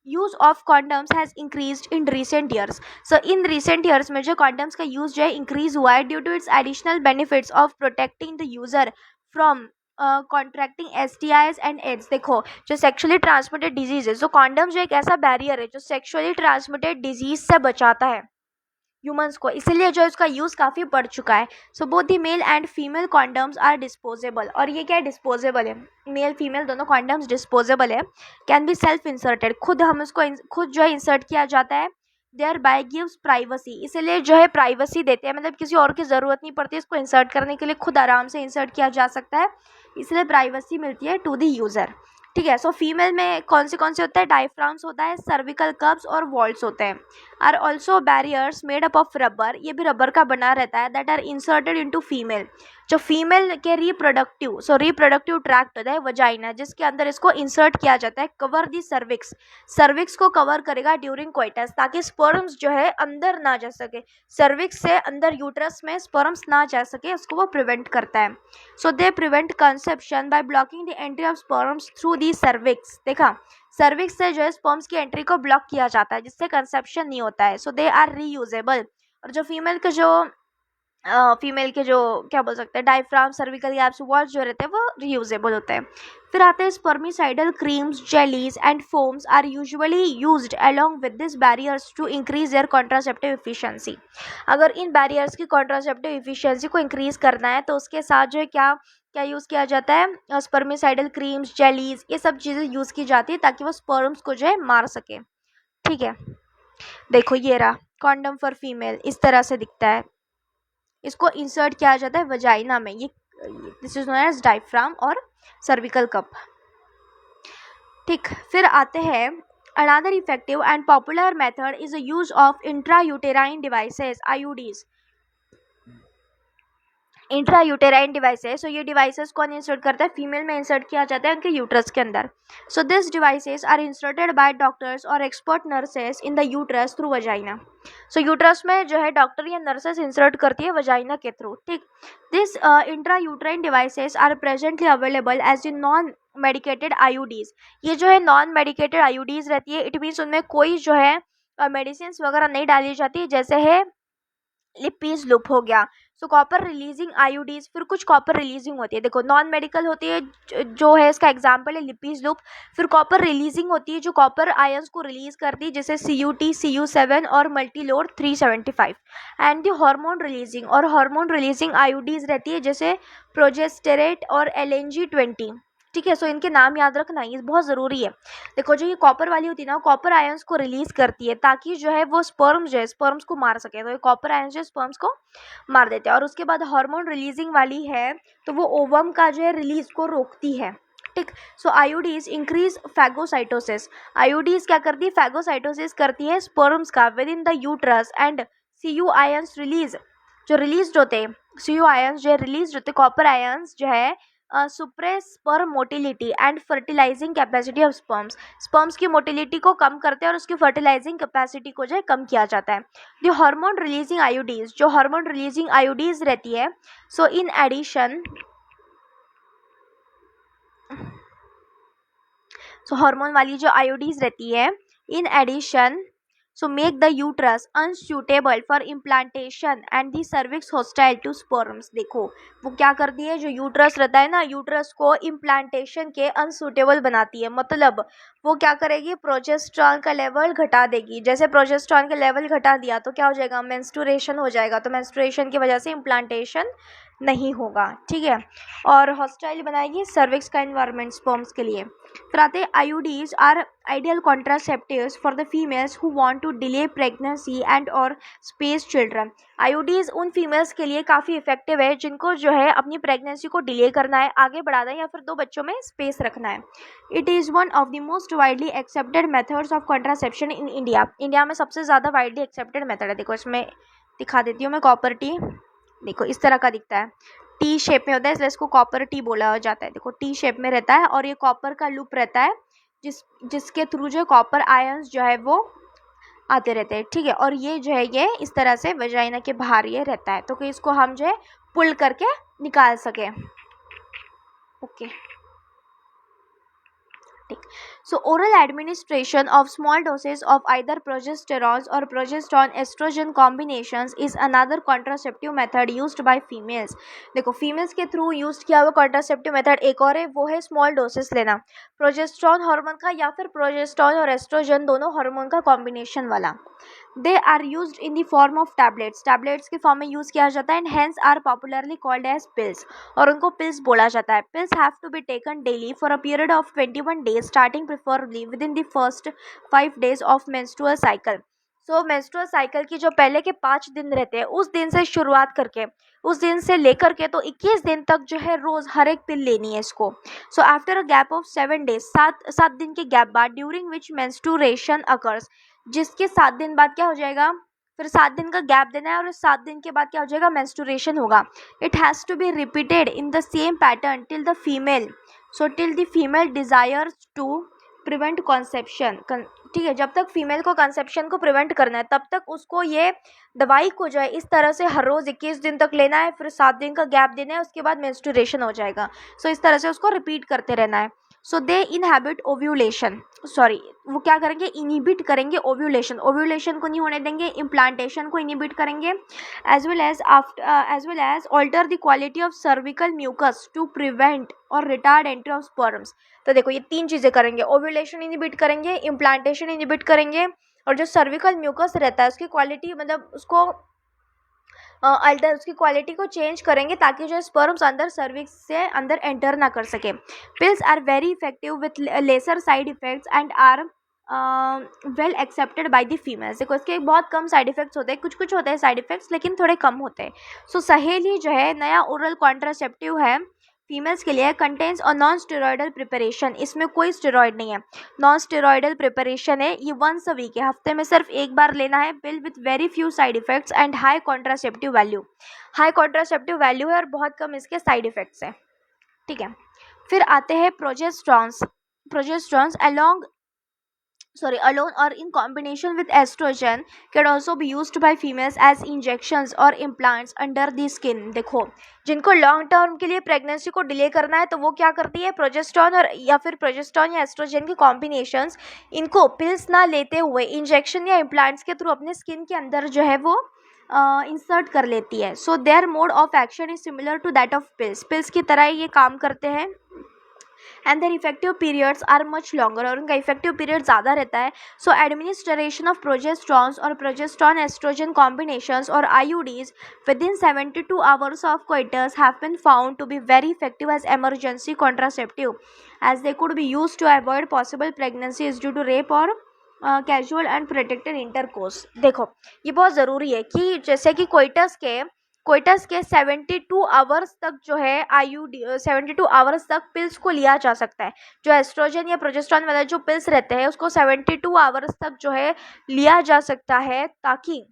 use of condoms has increased in recent years. So in recent years में जो कॉन्डम्स का यूज जो है इंक्रीज हुआ है due to its additional benefits of protecting the user from contracting STIs and AIDS. देखो जो सेक्सुअली ट्रांसमिटेड डिजीज है, जो कॉन्डम जो एक ऐसा बैरियर है जो सेक्सुअली ट्रांसमिटेड डिजीज से बचाता है ह्यूमंस को, इसीलिए जो इसका यूज़ काफ़ी बढ़ चुका है. So both the male and female condoms are disposable. और ये क्या है, डिस्पोजेबल है. मेल फीमेल दोनों कॉन्डम्स डिस्पोजेबल है. Can be self inserted. खुद हम इसको खुद जो है इंसर्ट किया जाता है. Thereby gives privacy. इसीलिए जो है प्राइवेसी देते हैं, मतलब किसी और की ज़रूरत नहीं पड़ती इसको इंसर्ट करने के लिए, खुद आराम से इंसर्ट किया जा सकता है, इसलिए प्राइवेसी मिलती है टू द यूज़र. ठीक है. सो फीमेल में कौन से होता है, डायफ्राम्स होता है, सर्विकल कब्स और वॉल्स होते हैं. Are also barriers made up of rubber. ये भी रबर का बना रहता है. That are inserted into female. जो फीमेल के रिप्रोडक्टिव ट्रैक्ट होता है वजाइना, जिसके अंदर इसको इंसर्ट किया जाता है. Cover the cervix. सर्विक्स को कवर करेगा ड्यूरिंग कोइटस, ताकि स्पर्म्स जो है अंदर ना जा सके. सर्विक्स से अंदर यूट्रस में स्पर्म्स ना जा सके, उसको वो प्रिवेंट करता है. So they prevent conception by blocking the entry of sperms through the cervix. देखा, सर्विक्स से जो है स्पर्म्स की एंट्री को ब्लॉक किया जाता है, जिससे कंसेप्शन नहीं होता है. So they are reusable. और जो फीमेल के जो क्या बोल सकते हैं, डायफ्राम, सर्विकल गैप्स, वॉल्स जो रहते हैं वो रीयूजेबल होते हैं. फिर आते हैं spermicidal creams, jellies and foams are usually used along with this barriers to increase their contraceptive efficiency. अगर इन बैरियर्स की कॉन्ट्रासेप्टिव एफिशिएंसी को इंक्रीज करना है तो उसके साथ जो है क्या यूज़ किया जाता है, स्पर्मिसाइडल क्रीम्स, जेलीज, ये सब चीज़ें यूज़ की जाती है ताकि वो स्पर्म्स को जो है मार सके. ठीक है. देखो ये रहा कॉन्डम फॉर फीमेल, इस तरह से दिखता है. इसको इंसर्ट किया जाता है वजाइना में. ये this is known as diaphragm और सर्विकल कप. ठीक. फिर आते हैं another effective and popular method is the use of intrauterine devices, IUDs. Intrauterine devices. So ये डिवाइसेस कौन इंसर्ट करता है, फीमेल में इंसर्ट किया जाता है उनके यूट्रस के अंदर. So this devices are inserted by doctors or expert nurses in the uterus through vagina. So uterus में जो है डॉक्टर या नर्सेस इंसर्ट करती है वजाइना के थ्रू. ठीक. This intrauterine devices are presently available as in non medicated IUDs. ये जो है नॉन मेडिकेटेड IUDs रहती है. इट मीन्स उनमें कोई जो है मेडिसिन वगैरह नहीं डाली जाती, जैसे है लिपीज लूप हो गया. सो कॉपर रिलीजिंग IUDs. फिर कुछ कॉपर रिलीजिंग होती है. देखो नॉन मेडिकल होती है, जो है इसका एग्जांपल है लिपीज लूप. फिर कॉपर रिलीजिंग होती है जो कॉपर आयंस को रिलीज करती है, जैसे CUT, CU7 और Multiload 375. And the hormone releasing, और हार्मोन रिलीजिंग IUDs रहती है जैसे प्रोजेस्टेरेट और LNG-20. ठीक है. सो इनके नाम याद रखना, ये बहुत ज़रूरी है. देखो जो ये कॉपर वाली होती है ना, कॉपर आयंस को रिलीज करती है ताकि जो है वो स्पर्म्स को मार सके. तो ये कॉपर आयंस जो स्पर्म्स को मार देते हैं. और उसके बाद हार्मोन रिलीजिंग वाली है तो वो ओवम का जो है रिलीज को रोकती है. ठीक। So IUDs increase phagocytosis, IUDs क्या करती है, फैगोसाइटोसिस करती है स्पर्म्स का within the uterus, and C U ions release, जो रिलीज होते हैं सीयू आयंस जो रिलीज होते, कॉपर आयंस जो है suppress sperm motility and fertilising capacity of sperms, sperms की मोटिलिटी को कम करते हैं और उसकी फर्टिलाइजिंग कैपेसिटी को जो है कम किया जाता है। द हार्मोन रिलीजिंग आईयूडीज, जो हार्मोन रिलीजिंग आईयूडीज रहती है, सो इन एडिशन, सो हार्मोन वाली जो आईयूडीज रहती है, in addition so make the uterus unsuitable for implantation and the cervix hostile to sperms. देखो वो क्या करती है, जो यूट्रस रहता है ना, यूट्रस को इम्प्लांटेशन के अनसूटेबल बनाती है, मतलब वो क्या करेगी, प्रोजेस्टेरॉन का लेवल घटा देगी। जैसे प्रोजेस्टेरॉन का लेवल घटा दिया तो क्या हो जाएगा, मेंस्ट्रुएशन हो जाएगा, तो मेंस्ट्रुएशन की वजह से इम्प्लांटेशन नहीं होगा, ठीक है। और हॉस्टाइल बनाएगी सर्विक्स का एनवायरनमेंट स्पर्म्स के लिए। फिर आते हैं IUDs are ideal contraceptives for the females who want to delay pregnancy and or space children. IUDs उन फीमेल्स के लिए काफ़ी इफेक्टिव है जिनको जो है अपनी प्रेगनेंसी को डिले करना है, आगे बढ़ाना है, या फिर 2 बच्चों में स्पेस रखना है। It is one of the most widely accepted methods of contraception in India. India में सबसे ज़्यादा वाइडली एक्सेप्टेड मेथड है। देखो इसमें दिखा देती हूँ मैं, कॉपर टी, देखो इस तरह का दिखता है, टी शेप में होता है, इसलिए इसको कॉपर टी बोला जाता है। देखो टी शेप में रहता है और ये कॉपर का लूप रहता है जिसके थ्रू जो कॉपर आयंस जो है वो आते रहते हैं, ठीक है। और ये जो है ये इस तरह से वजाइना के बाहर ये रहता है, तो कि इसको हम जो है पुल करके निकाल सके, ओके, ठीक। So oral administration of small dosage of either progesterone or progesterone oestrogen combinations is another contraceptive method used by females. देखो फीमेल्स के थ्रू यूज्ड किया हुआ कॉन्ट्रासेप्टिव मेथड एक और है, वो है स्मॉल डोसेस लेना, प्रोजेस्टेरॉन हार्मोन का या फिर प्रोजेस्टेरॉन और एस्ट्रोजन दोनों हार्मोन का कॉम्बिनेशन वाला। They are used in the form of tablets, tablets के फॉर्म में यूज किया जाता है, and hence are popularly called as pills, और उनको पिल्स बोला जाता है। Pills have to be taken daily for a period of 21 days starting preferably within the first 5 days of menstrual cycle. So menstrual cycle की जो पहले के 5 दिन रहते हैं उस दिन से शुरुआत करके, उस दिन से लेकर के तो 21 दिन तक जो है रोज हर एक पिल लेनी है इसको। So after a gap of 7 days, 7 दिन के गैप बाद, ड्यूरिंग विच मेंस्ट्रुएशन अकर्स, जिसके 7 दिन बाद क्या हो जाएगा, फिर 7 दिन का गैप देना है और 7 दिन के बाद क्या हो जाएगा, मेंस्ट्रुएशन होगा। It has to be repeated in the same pattern till the female, so till the female desires to prevent conception, ठीक है। जब तक फीमेल को कंसेप्शन को प्रिवेंट करना है तब तक उसको ये दवाई को जो है इस तरह से हर रोज़ 21 दिन तक लेना है, फिर 7 दिन का गैप देना है, उसके बाद मेंस्ट्रुएशन हो जाएगा। सो इस तरह से उसको रिपीट करते रहना है। सो दे इनहैबिट ओव्यूलेशन, सॉरी वो क्या करेंगे, इनहिबिट करेंगे ओव्यूलेशन, ओव्यूलेशन को नहीं होने देंगे, इम्प्लांटेशन को इनहिबिट करेंगे, as well as alter the quality of cervical mucus to prevent or retard entry of sperms. तो देखो ये 3 चीज़ें करेंगे, ओव्यूलेशन इनहिबिट करेंगे, इम्प्लांटेशन इनहिबिट करेंगे, और जो सर्विकल म्यूकस रहता है उसकी क्वालिटी, मतलब उसको अल्टर, उसकी क्वालिटी को चेंज करेंगे ताकि जो स्पर्म्स अंदर सर्विक्स से अंदर एंटर ना कर सके। Pills are very effective with lesser side effects and are well accepted by the females. देखो इसके बहुत कम साइड इफेक्ट्स होते हैं, कुछ कुछ होते हैं साइड इफेक्ट्स लेकिन थोड़े कम होते हैं। सो सहेली जो है नया ओरल कॉन्ट्रासेप्टिव है फीमेल्स के लिए, कंटेन्स और नॉन स्टेरॉयडल प्रिपरेशन, इसमें कोई स्टेरॉयड नहीं है, नॉन स्टेरॉयडल प्रिपरेशन है, ये वंस अ वीक है, हफ्ते में सिर्फ एक बार लेना है। Pill with very few side effects and high contraceptive value, high contraceptive value है और बहुत कम इसके साइड इफेक्ट्स हैं, ठीक है। फिर आते हैं प्रोजेस्टेरॉन्स, प्रोजेस्टेरॉन्स alone or in combination with estrogen can also be used by females as injections or implants under the skin। देखो जिनको लॉन्ग टर्म के लिए प्रेगनेंसी को डिले करना है तो वो क्या करती है, प्रोजेस्टेरॉन और या फिर प्रोजेस्टेरॉन या एस्ट्रोजन के कॉम्बिनेशंस, इनको पिल्स ना लेते हुए इंजेक्शन या इम्प्लांट्स के थ्रू अपने स्किन के अंदर जो है वो इंसर्ट कर लेती है। So their mode of action is similar to that of pills, pills की तरह ये काम करते हैं, and their effective periods are much longer, और उनका इफेक्टिव पीरियड ज़्यादा रहता है। So administration of progesterones or progesterone estrogen combinations or IUDs within 72 hours of coitus have been found to be very effective as emergency contraceptive as they could be use to avoid possible pregnancies due to rape or casual and protected intercourse. देखो ये बहुत ज़रूरी है कि जैसे कि coitus के coitus के 72 आवर्स तक जो है आईयूडी 72 आवर्स तक पिल्स को लिया जा सकता है। जो एस्ट्रोजन या प्रोजेस्टेरॉन वाला जो पिल्स रहते हैं उसको 72 आवर्स तक जो है लिया जा सकता है, ताकि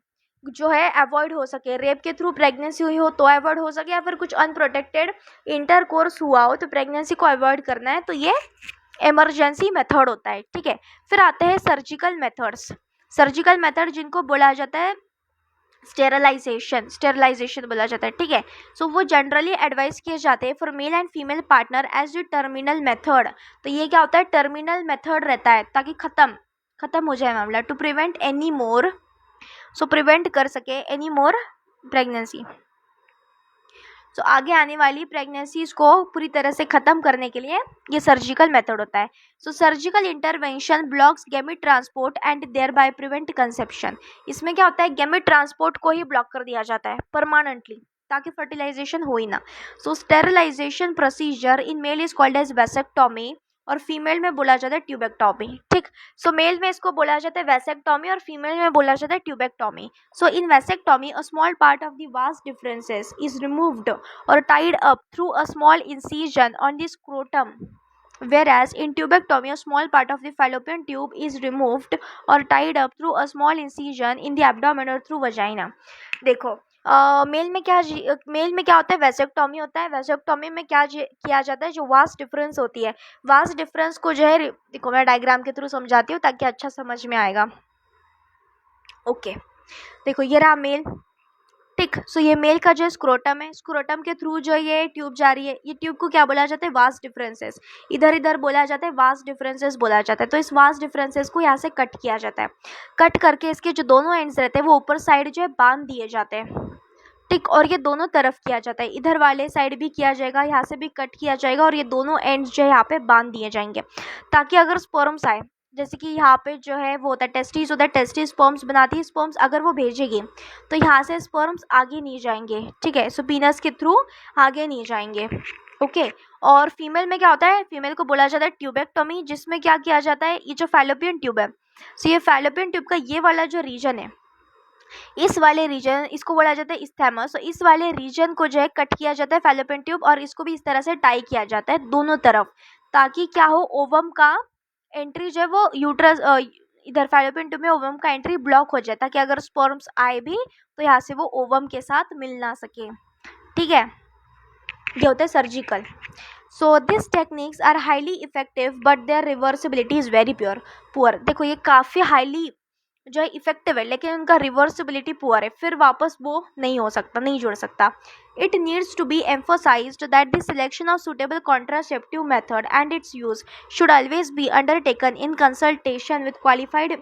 जो है अवॉइड हो सके, रेप के थ्रू प्रेगनेंसी हुई हो तो अवॉइड हो सके, या फिर कुछ अनप्रोटेक्टेड इंटरकोर्स हुआ हो तो प्रेगनेंसी को अवॉइड करना है, तो ये इमरजेंसी मेथड होता है। ठीक है, फिर आते हैं सर्जिकल मेथड्स। सर्जिकल मेथड जिनको बोला जाता है स्टेरलाइजेशन बोला जाता है। ठीक है, सो वो जनरली एडवाइस किए जाते हैं for male and female partner as the terminal method. तो ये क्या होता है, टर्मिनल मेथड रहता है, ताकि खत्म हो जाए मामला, to prevent any more, so prevent कर सके एनी मोर प्रेगनेंसी। सो आगे आने वाली प्रेगनेंसीज को पूरी तरह से ख़त्म करने के लिए ये सर्जिकल मेथड होता है। So surgical intervention blocks gamete transport and thereby prevent conception. इसमें क्या होता है, गैमेट ट्रांसपोर्ट को ही ब्लॉक कर दिया जाता है परमानेंटली, ताकि फर्टिलाइजेशन हो ही ना। So sterilisation procedure in male is called as vasectomy, और फीमेल में बोला जाता है ट्यूबेक्टोमी। ठीक, सो मेल में इसको बोला जाता है वैसेक्टोमी और फीमेल में बोला जाता है tubectomy. So in vasectomy a small part of the vas deferens is removed or tied up through a small incision on the scrotum, whereas in tubectomy a small part of the fallopian tube is removed or tied up through a small incision in the abdomen or through vagina। देखो mail में क्या होता है, vasectomy होता है। Vasectomy में क्या किया जाता है, जो वास डिफरेंस होती है, वास डिफरेंस को जो है, देखो मैं डायग्राम के थ्रू समझाती हूँ ताकि अच्छा समझ में आएगा। ओके, देखो ये रहा मेल। ठीक, सो ये मेल का जो स्क्रोटम है, स्क्रोटम के थ्रू जो ये ट्यूब जा रही है, ये ट्यूब को क्या बोला जाता है, वास डिफरेंसेस। इधर बोला जाता है वास डिफरेंसेस बोला जाता है। तो इस वास डिफरेंसेस को यहाँ से कट किया जाता है, कट करके इसके जो दोनों एंड्स रहते हैं वो ऊपर साइड जो है बांध दिए जाते हैं। ठीक, और ये दोनों तरफ किया जाता है, इधर वाले साइड भी किया जाएगा, यहाँ से भी कट किया जाएगा, और ये दोनों एंड्स जो है यहाँ पे बांध दिए जाएंगे, ताकि अगर स्पर्म्स आए, जैसे कि यहाँ पे जो है वो होता है टेस्टिस होता है, टेस्टिस स्पर्म्स बनाती है, स्पर्म्स अगर वो भेजेगी तो यहाँ से स्पर्म्स आगे नहीं जाएंगे। ठीक है, सो पीनस के थ्रू आगे नहीं जाएंगे। ओके, और फीमेल में क्या होता है, फीमेल को बोला जाता है ट्यूबेक्टोमी, जिसमें क्या किया जाता है, ये जो फैलोपियन ट्यूब है, सो ये फैलोपियन ट्यूब का ये वाला जो रीजन है, इस वाले रीजन, इसको बोला जाता है इस्थेमस। तो इस वाले रीजन को जो है कट किया जाता है फैलोपियन ट्यूब, और इसको भी इस तरह से टाई किया जाता है दोनों तरफ, ताकि क्या हो, ओवम का एंट्री जो है वो यूट्रस इधर फैलोपियन ट्यूब में ओवम का एंट्री ब्लॉक हो जाए, ताकि अगर स्पर्म्स आए भी तो यहाँ से वो ओवम के साथ मिल ना सके। ठीक है, ये होता है surgical. So this techniques are highly effective but their reversibility is very poor. देखो ये काफ़ी हाईली जो है इफेक्टिव है, लेकिन उनका रिवर्सिबिलिटी पुअर है, फिर वापस वो नहीं हो सकता, नहीं जुड़ सकता। It needs to be emphasized that the selection of suitable contraceptive method and its use should always be undertaken in consultation with qualified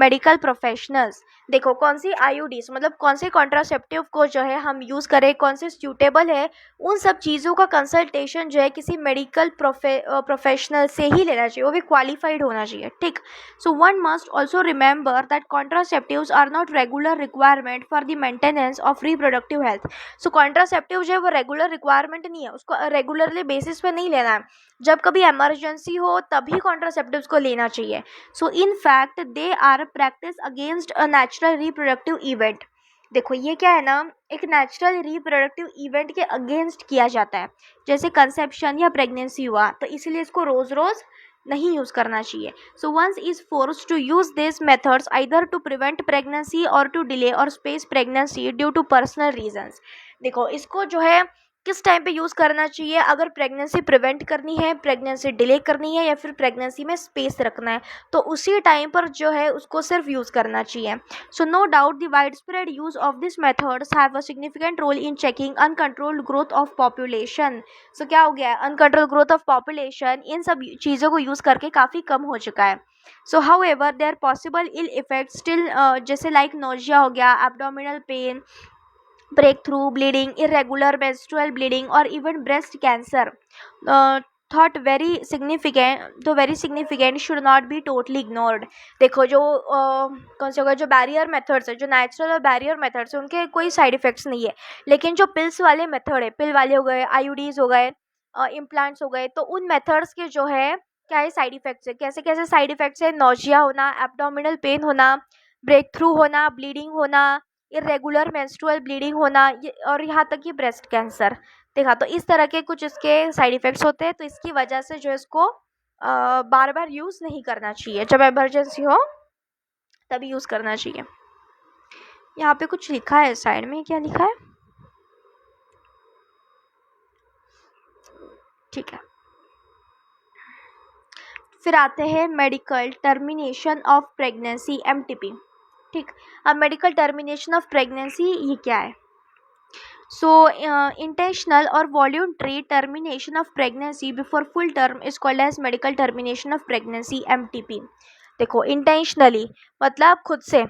medical professionals। देखो कौन सी IUDs मतलब कौन से कॉन्ट्रासेप्टिव को जो है हम यूज़ करें, कौन से सूटेबल है, उन सब चीज़ों का कंसल्टेशन जो है किसी मेडिकल प्रोफेशनल से ही लेना चाहिए, वो भी क्वालिफाइड होना चाहिए। ठीक, so one must also remember that contraceptives are not regular requirement for the maintenance of reproductive health. So contraceptive जो है वो रेगुलर रिक्वायरमेंट नहीं है, उसको रेगुलरली बेसिस पे नहीं लेना है, जब कभी इमरजेंसी हो तभी कॉन्ट्रासेप्टिव्स को लेना चाहिए। So in fact they are practice against a natural reproductive event. देखो ये क्या है ना, एक नेचुरल रिप्रोडक्टिव इवेंट के अगेंस्ट किया जाता है, जैसे कंसेप्शन या प्रेगनेंसी हुआ, तो इसीलिए इसको रोज़ रोज़ नहीं यूज़ करना चाहिए। So once is forced to use this methods either to prevent pregnancy or to delay or space pregnancy due to personal reasons. देखो इसको जो है किस टाइम पे यूज़ करना चाहिए, अगर प्रेगनेंसी प्रिवेंट करनी है, प्रेगनेंसी डिले करनी है, या फिर प्रेगनेंसी में स्पेस रखना है, तो उसी टाइम पर जो है उसको सिर्फ यूज़ करना चाहिए। So no doubt the widespread use of this methods have a significant role in checking uncontrolled growth of population. So क्या हो गया है, अनकंट्रोल्ड ग्रोथ ऑफ पॉपुलेशन इन सब चीज़ों को यूज़ करके काफ़ी कम हो चुका है। So however their possible ill effect still, जैसे लाइक नोजिया हो गया, abdominal pain, breakthrough bleeding, irregular menstrual bleeding, or even breast cancer thought very significant should not be totally ignored। देखो जो कौन से हो गए, जो बैरियर मेथड्स है, जो नेचुरल और बैरियर मेथड्स है, उनके कोई साइड इफेक्ट्स नहीं है, लेकिन जो पिल्स वाले मेथड है, पिल वाले हो गए, IUDs हो गए, इम्प्लांट्स हो गए, तो उन मेथड्स के जो है क्या है साइड इफेक्ट्स है, कैसे कैसे साइड इफेक्ट्स है, नोजिया होना, एब्डोमिनल पेन होना, ब्रेक थ्रू होना, ब्लीडिंग होना, इरेगुलर मेंस्ट्रुअल ब्लीडिंग होना, और यहाँ तक कि ब्रेस्ट कैंसर। देखा, तो इस तरह के कुछ इसके साइड इफ़ेक्ट्स होते हैं, तो इसकी वजह से जो है इसको बार बार यूज़ नहीं करना चाहिए, जब इमरजेंसी हो तभी यूज़ करना चाहिए। यहाँ पे कुछ लिखा है साइड में, क्या लिखा है? ठीक है, फिर आते हैं medical termination of pregnancy, MTP। ठीक, अब मेडिकल टर्मिनेशन ऑफ प्रेगनेंसी ये क्या है? So intentional or voluntary termination of pregnancy before full term is called as medical termination of pregnancy, MTP। देखो, इंटेंशनली मतलब खुद से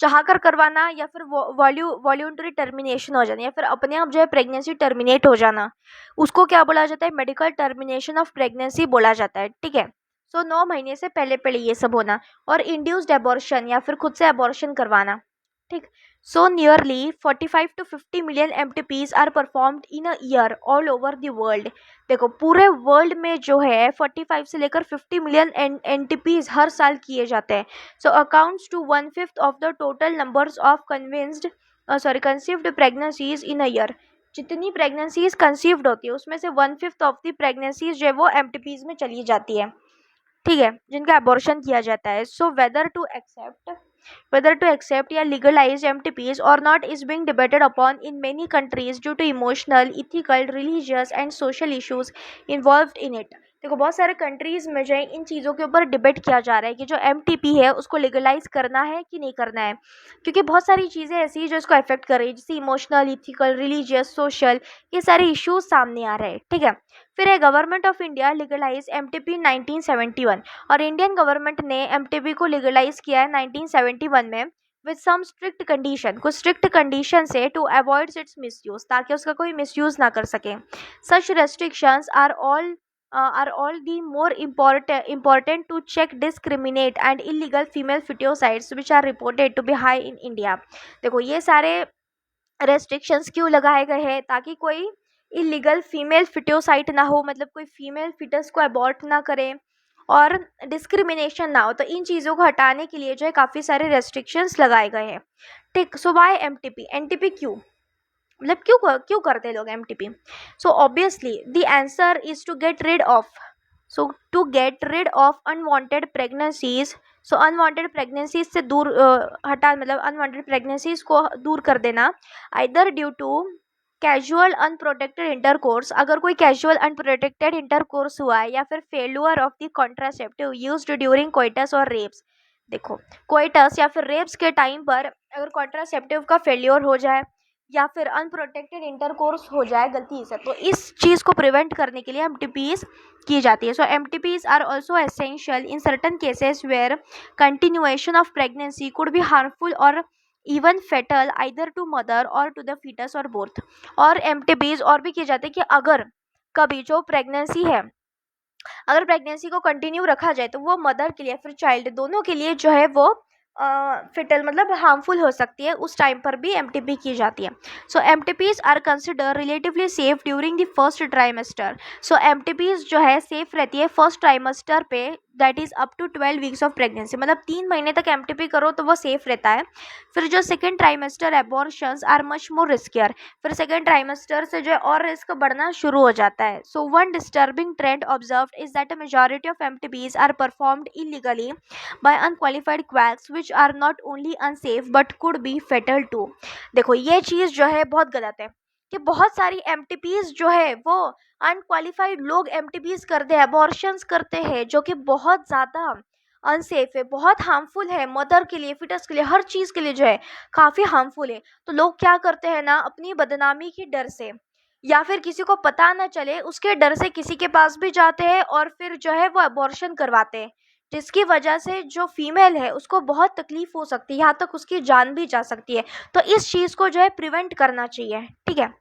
चाह कर करवाना, या फिर वॉल्यूंटरी टर्मिनेशन हो जाना, या फिर अपने आप जो है प्रेगनेंसी टर्मिनेट हो जाना, उसको क्या बोला जाता है? मेडिकल टर्मिनेशन ऑफ प्रेगनेंसी बोला जाता है। ठीक है, सो 9 महीने से पहले पहले ये सब होना, और इंड्यूस्ड एबॉर्शन या फिर खुद से एबॉर्शन करवाना। ठीक, so nearly 45 to 50 million MTPs are performed in a year all over the world. देखो, पूरे वर्ल्ड में जो है 45 से लेकर 50 मिलियन MTPs हर साल किए जाते हैं। So accounts to 1/5 of the total numbers of conceived pregnancies in a year. जितनी प्रेगनेंसीज कंसीव्ड होती है उसमें से 1/5 ऑफ द प्रेगनेंसीज जो है वो MTPs में चली जाती है। ठीक है, जिनका अबॉर्शन किया जाता है। सो whether to accept या legalize MTPs or not is being debated upon in many countries due to emotional, ethical, religious and social issues involved in it। देखो, बहुत सारे कंट्रीज में जो है इन चीज़ों के ऊपर डिबेट किया जा रहा है कि जो MTP है उसको लीगलाइज करना है कि नहीं करना है, क्योंकि बहुत सारी चीज़ें ऐसी हैं जो इसको अफेक्ट कर रही है, जैसे इमोशनल, इथिकल, रिलीजियस, सोशल, ये सारे इश्यूज सामने आ रहे हैं। ठीक है, फिर है government of India legalise MTP 1971, और इंडियन गवर्नमेंट ने MTP को लीगलाइज किया है 1971 में विद सम स्ट्रिक्ट कंडीशन, कुछ स्ट्रिक्ट कंडीशन से, टू अवॉइड इट्स मिसयूज, ताकि उसका कोई मिसयूज ना कर सके। Such restrictions are all the more important to check discriminate and illegal female feticides which are reported to be high in India। देखो, ये सारे रेस्ट्रिक्शंस क्यों लगाए गए हैं? ताकि कोई इलीगल फीमेल फिटोसाइट ना हो, मतलब कोई फीमेल फिटस को अबॉर्ट ना करे और डिस्क्रिमिनेशन ना हो। तो इन चीज़ों को हटाने के लिए जो है काफ़ी सारे रेस्ट्रिक्शंस लगाए गए हैं। ठीक, सो वाई एमटीपी क्यों, मतलब क्यों करते हैं लोग MTP? So obviously the answer is to get rid of unwanted pregnancies. So unwanted pregnancies से दूर हटा, मतलब अनवांटेड प्रेगनेंसीज को दूर कर देना, either due to casual unprotected intercourse, अगर कोई कैजुअल अनप्रोटेक्टेड इंटरकोर्स हुआ है, या फिर failure of the contraceptive used during coitus or rapes. देखो, कोइटस या फिर रेप्स के टाइम पर अगर कॉन्ट्रासेप्टिव का फेल्योर हो जाए या फिर अनप्रोटेक्टेड इंटरकोर्स हो जाए गलती से, तो इस चीज़ को प्रिवेंट करने के लिए MTPs की जाती है। So MTPs are also essential in certain cases where continuation of pregnancy could be harmful or even fatal either to mother or to the fetus or both. और MTPs और भी किए जाते हैं कि अगर कभी जो प्रेगनेंसी है, अगर प्रेगनेंसी को कंटिन्यू रखा जाए तो वो मदर के लिए फिर चाइल्ड दोनों के लिए जो है वो फिटल मतलब हार्मफुल हो सकती है, उस टाइम पर भी MTP की जाती है। So MTPs are consider relatively safe during the first trimester. So MTPs जो है सेफ रहती है फर्स्ट ट्राइमेस्टर पे, that is up to 12 weeks of pregnancy, मतलब 3 महीने तक MTP करो तो वो सेफ रहता है। फिर जो second trimester abortions are much more riskier, फिर सेकेंड ट्राइमेस्टर से जो है और रिस्क बढ़ना शुरू हो जाता है। So one disturbing trend observed is that a majority of MTPs are performed illegally by unqualified quacks which are not only unsafe but could be fatal too. देखो, ये चीज़ जो है बहुत गलत है कि बहुत सारी MTPs जो है वो अनक्वालिफाइड लोग MTPs करते हैं, अबॉर्शंस करते हैं, जो कि बहुत ज़्यादा अनसेफ है, बहुत हार्मफुल है मदर के लिए, फिटस के लिए, हर चीज़ के लिए जो है काफ़ी हार्मफुल है। तो लोग क्या करते हैं ना, अपनी बदनामी की डर से या फिर किसी को पता ना चले उसके डर से किसी के पास भी जाते हैं और फिर जो है वो अबॉर्शन करवाते हैं, जिसकी वजह से जो फीमेल है उसको बहुत तकलीफ हो सकती है, यहाँ तक उसकी जान भी जा सकती है। तो इस चीज़ को जो है प्रिवेंट करना चाहिए। ठीक है,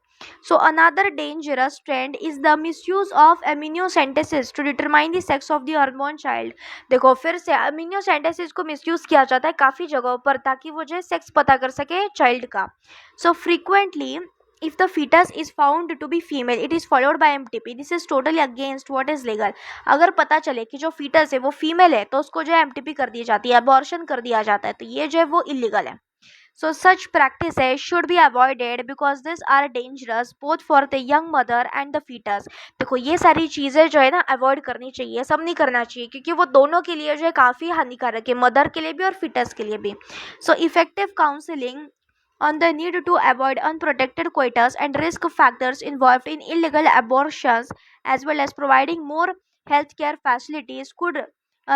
so another dangerous trend is the misuse of amniocentesis to determine the sex of the unborn child. देखो, फिर से एमिनियोसेंटेसिस को मिसयूज किया जाता है काफ़ी जगहों पर ताकि वो जो है सेक्स पता कर सके चाइल्ड का। सो frequently if the fetus is found to be female it is followed by MTP, this is totally against what is legal। अगर पता चले कि जो फीटस है वो फीमेल है तो उसको जो है MTP कर दी जाती है, अबॉर्शन कर दिया जाता है, तो ये जो है वो इलीगल है। So such practices should be avoided because these are dangerous both for the young mother and the fetus. देखो ये सारी चीज़ें जो है ना अवॉइड करनी चाहिए, सब नहीं करना चाहिए, क्योंकि वो दोनों के लिए जो है काफ़ी हानिकारक है, मदर के लिए भी और fetus के लिए भी. So effective counseling on the need to avoid unprotected coitus and risk factors involved in illegal abortions, as well as providing more healthcare facilities, could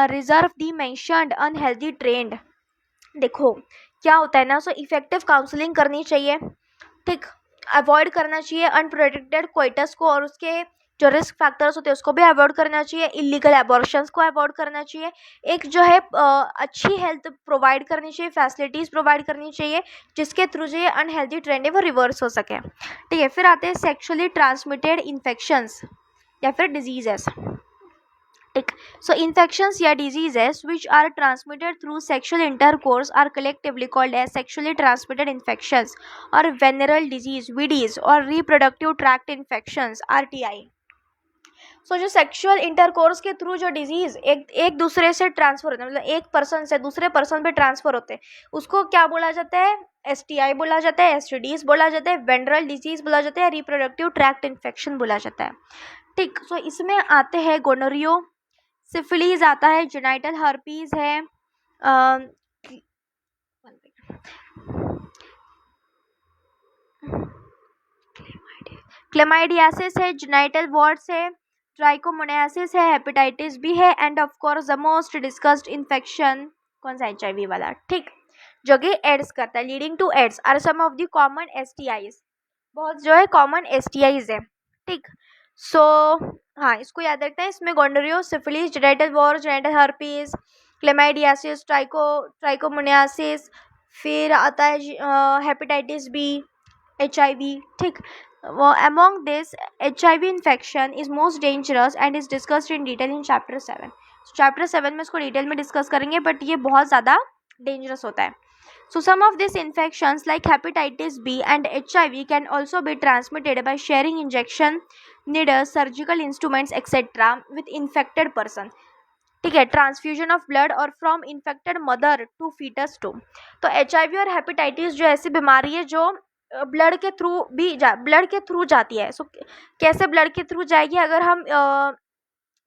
reserve the mentioned unhealthy trend. देखो क्या होता है ना, so effective counselling करनी चाहिए, ठीक, avoid करना चाहिए अनप्रोटेक्टेड कोइटस को, और उसके जो रिस्क फैक्टर्स होते हैं उसको भी अवॉइड करना चाहिए, इलीगल एबॉर्शंस को अवॉइड करना चाहिए, एक जो है अच्छी हेल्थ प्रोवाइड करनी चाहिए, फैसिलिटीज़ प्रोवाइड करनी चाहिए, जिसके थ्रू जो ये अनहेल्दी ट्रेंड है वो रिवर्स हो सके. ठीक है, फिर आते हैं सेक्शुअली ट्रांसमिटेड इन्फेक्शंस या फिर डिजीजेस. ठीक, सो इन्फेक्शंस या diseases which are transmitted through sexual intercourse are collectively called as sexually transmitted infections or venereal disease VDs or reproductive tract infections RTI. So जो सेक्शुअल इंटरकोर्स के through जो disease एक दूसरे से transfer होते हैं, मतलब एक पर्सन से दूसरे पर्सन पे ट्रांसफर होते हैं, उसको क्या बोला जाता है, एसटीआई बोला जाता है, एसटीडीज बोला जाता है, वेनरल डिजीज बोला जाता है, रिप्रोडक्टिव ट्रैक्ट इन्फेक्शन बोला जाता है. ठीक, सो इसमें आते हैं गोनोरियो, सिफिलीज आता है, जेनाइटल हर्पीज है, क्लेमाइडियासिस है, जेनाइटल वॉर्ड्स है, ट्राइकोमोनासिस है, हेपेटाइटिस बी है, end of course the most discussed infection कौन सा, एचआईवी वाला. ठीक, जो कि एड्स करता है, leading to AIDS are some of the common STIs, बहुत जो है कॉमन एसटीआईज है. ठीक, सो हाँ इसको याद रखना है, इसमें gonorrhoea, syphilis, genital wart, genital herpes, chlamydiasis, trichomoniasis, फिर आता है हेपेटाइटिस बी, एचआईवी. ठीक, among this HIV infection is most dangerous and is discussed in detail in chapter 7. So chapter 7 में इसको डिटेल में डिस्कस करेंगे, बट ये बहुत ज़्यादा डेंजरस होता है. So some of these infections like hepatitis B and HIV can also be transmitted by sharing injection needles, surgical instruments etc. with infected person. ठीक है, transfusion of blood or from infected mother to foetus too. तो HIV और hepatitis जो ऐसी बीमारी है जो blood के थ्रू जाती है. सो कैसे ब्लड के थ्रू जाएगी, अगर हम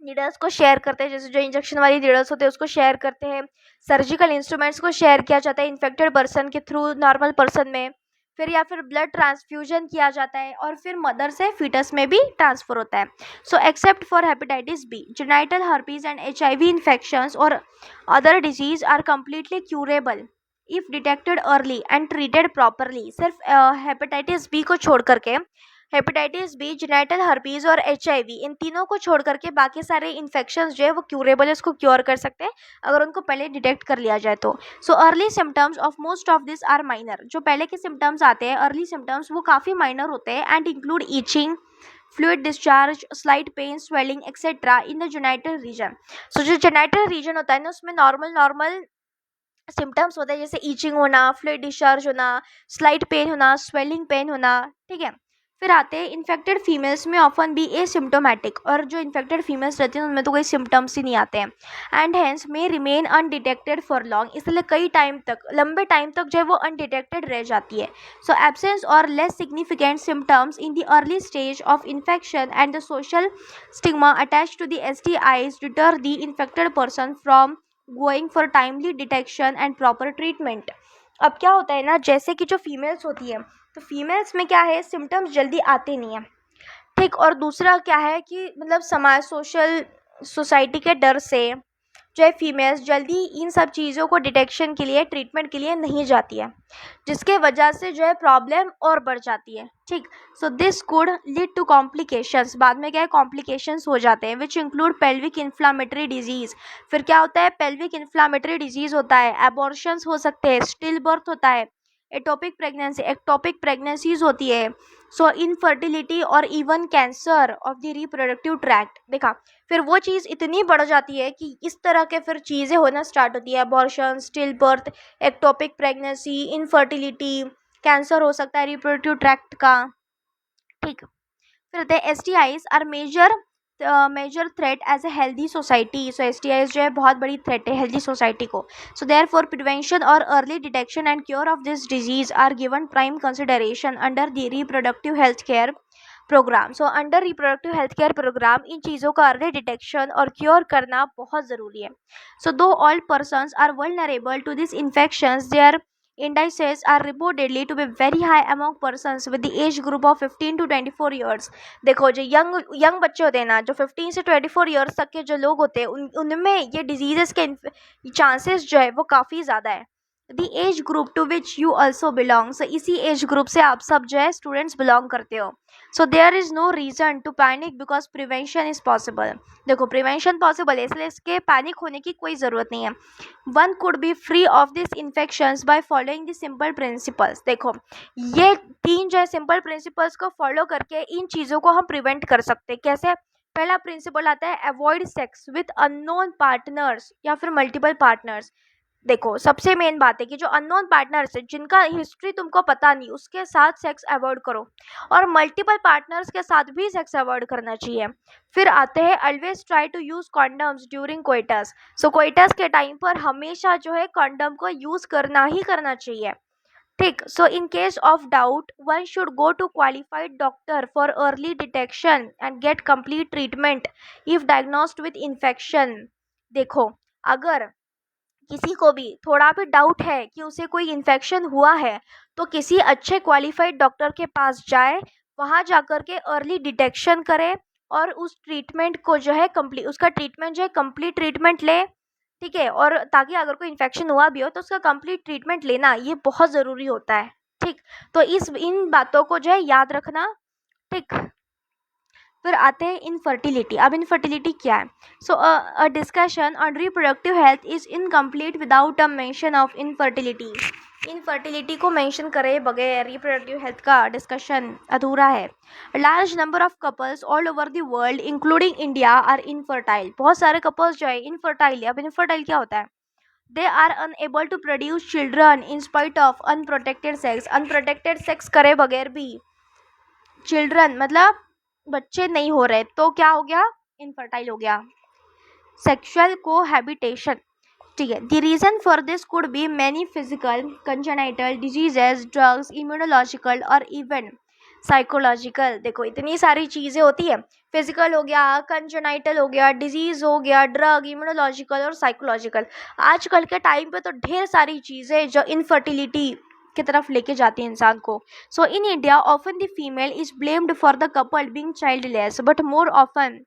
नीडल्स को शेयर करते हैं, जैसे जो इंजेक्शन वाली नीडल्स होते हैं उसको शेयर करते हैं, सर्जिकल इंस्ट्रूमेंट्स को शेयर किया जाता है इन्फेक्टेड पर्सन के थ्रू नॉर्मल पर्सन में, फिर या फिर ब्लड ट्रांसफ्यूजन किया जाता है, और फिर मदर से फीटस में भी ट्रांसफर होता है. So except for hepatitis B, genital herpes and HIV infections or other disease are completely curable if detected early and treated properly. सिर्फ हेपेटाइटिस बी को छोड़ करके, हेपेटाइटिस बी, जेनाइटल हर्पीज और HIV, इन तीनों को छोड़ करके बाकी सारे इन्फेक्शंस जो है वो क्यूरेबल है, इसको क्योर कर सकते हैं अगर उनको पहले डिटेक्ट कर लिया जाए तो. So early symptoms of most of this are minor. जो पहले के सिम्टम्स आते हैं, अर्ली सिम्टम्स, वो काफ़ी माइनर होते हैं, and include itching, fluid discharge, slight pain, swelling etcetera in the genital region. सो जो जेनाइटल रीजन होता है ना, उसमें नॉर्मल सिम्टम्स होता है, जैसे ईचिंग होना, फ्लूइड डिस्चार्ज होना, स्लाइट पेन होना, स्वेलिंग पेन होना. ठीक है, फिर आते हैं इन्फेक्टेड फीमेल्स में ऑफन बी एसिम्टोमेटिक, और जो इन्फेक्टेड फीमेल्स रहती हैं उनमें तो कोई सिम्टम्स ही नहीं आते हैं, एंड हेंस में रिमेन अनडिटेक्टेड फॉर लॉन्ग, इसलिए कई टाइम तक, लंबे टाइम तक जो है वो अनडिटेक्टेड रह जाती है. So absence or less significant symptoms in the early stage of infection and the social stigma attach to the STIs deter the infected person from going for timely detection and proper treatment. अब क्या होता है ना, जैसे कि जो females होती है, तो फीमेल्स में क्या है, सिम्टम्स जल्दी आते नहीं हैं. ठीक, और दूसरा क्या है कि मतलब सोसाइटी के डर से जो है फीमेल्स जल्दी इन सब चीज़ों को डिटेक्शन के लिए, ट्रीटमेंट के लिए नहीं जाती है, जिसके वजह से जो है प्रॉब्लम और बढ़ जाती है. ठीक, so this could lead to complications, बाद में क्या है, कॉम्प्लिकेशंस हो जाते हैं, which include pelvic inflammatory disease. फिर क्या होता है, पेल्विक इन्फ्लामेटरी डिजीज़ होता है, एबॉर्शंस हो सकते हैं, स्टिल बर्थ होता है, एक्टोपिक प्रेगनेंसीज होती है, सो इनफर्टिलिटी और even cancer of the reproductive tract. देखा, फिर वो चीज़ इतनी बढ़ जाती है कि इस तरह के फिर चीज़ें होना स्टार्ट होती है, abortion, still birth, ectopic pregnancy, infertility, cancer हो सकता है रिप्रोडक्टिव ट्रैक्ट का. ठीक, फिर होते हैं STIs are major major threat as a healthy society. So STIs जो है बहुत बड़ी थ्रेट है हेल्दी सोसाइटी को। So therefore prevention or early detection and cure of this disease are given prime consideration under the reproductive health care programme. So under reproductive health care programme इन चीज़ों का early detection और cure करना बहुत ज़रूरी है। So though all persons are vulnerable to this infections, their indices are reportedly to be very high among persons with the age group of 15 to 24 years। देखो जो यंग बच्चे होते हैं ना, जो 15 से 24 ईयर्स तक के जो लोग होते हैं उनमें ये डिजीजेस के चांसेस जो है वो काफ़ी ज़्यादा है। The age group to which you also belong, so इसी एज ग्रुप से आप सब जो है स्टूडेंट्स बिलोंग करते हो। So there is no reason to panic because prevention is possible. देखो प्रिवेंशन पॉसिबल है इसलिए इसके पैनिक होने की कोई ज़रूरत नहीं है। One could be free of this infections by following the simple principles. देखो ये 3 जो है सिंपल प्रिंसिपल्स को फॉलो करके इन चीज़ों को हम प्रिवेंट कर सकते हैं। कैसे? पहला प्रिंसिपल आता है avoid sex with unknown partners या फिर मल्टीपल पार्टनर्स। देखो सबसे मेन बात है कि जो अननोन पार्टनर्स है जिनका हिस्ट्री तुमको पता नहीं उसके साथ सेक्स अवॉइड करो, और मल्टीपल पार्टनर्स के साथ भी सेक्स अवॉइड करना चाहिए। फिर आते हैं always try to use condoms during coitus. So coitus के टाइम पर हमेशा जो है कॉन्डम को यूज़ करना ही करना चाहिए। ठीक। So in case of doubt one should go to qualified doctor for early detection and get complete treatment if diagnosed with infection. देखो अगर किसी को भी थोड़ा भी डाउट है कि उसे कोई इन्फेक्शन हुआ है तो किसी अच्छे क्वालिफाइड डॉक्टर के पास जाए, वहाँ जाकर के अर्ली डिटेक्शन करे और उस ट्रीटमेंट को जो है कंप्लीट उसका ट्रीटमेंट जो है कंप्लीट ट्रीटमेंट ले। ठीक है, और ताकि अगर कोई इन्फेक्शन हुआ भी हो तो उसका कंप्लीट ट्रीटमेंट लेना ये बहुत ज़रूरी होता है। ठीक, तो इन बातों को जो है याद रखना। ठीक, फिर आते हैं इनफर्टिलिटी। अब इनफर्टिलिटी क्या है? So a discussion on reproductive health is incomplete without a mention of infertility. Infertility को मेंशन करे बगैर रिप्रोडक्टिव हेल्थ का डिस्कशन अधूरा है। Large number of couples all over the world including India are infertile. बहुत सारे कपल्स जो है इनफर्टाइल है। अब इनफर्टाइल क्या होता है? They are unable to produce children in spite of unprotected sex. Unprotected sex करे बगैर भी चिल्ड्रन मतलब बच्चे नहीं हो रहे तो क्या हो गया? इनफर्टाइल हो गया। Sexual cohabitation. ठीक है, the reason for this could be many physical congenital diseases, drugs, immunological और इवन साइकोलॉजिकल। देखो इतनी सारी चीज़ें होती है, फिजिकल हो गया, कंजेनाइटल हो गया, डिजीज़ हो गया, ड्रग, इम्यूनोलॉजिकल और साइकोलॉजिकल। आजकल के टाइम पे तो ढेर सारी चीज़ें जो इनफर्टिलिटी की तरफ लेके जाती है इंसान को। So in India often the female is blamed for the couple being childless, but more often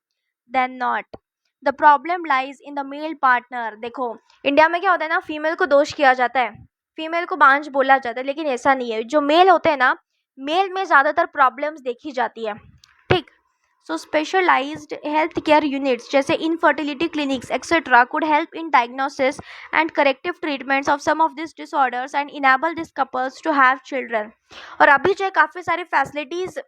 than not the problem lies in the male partner. देखो इंडिया में क्या होता है ना, फीमेल को दोष किया जाता है, फीमेल को बांझ बोला जाता है, लेकिन ऐसा नहीं है। जो मेल होते हैं ना, मेल में ज़्यादातर प्रॉब्लम्स देखी जाती है। ठीक, so specialised health care units जैसे infertility clinics etcetera could help in diagnosis and corrective treatments of some of this disorders and enable this couples to have children. और अभी जो है काफ़ी सारी फैसिलिटीज़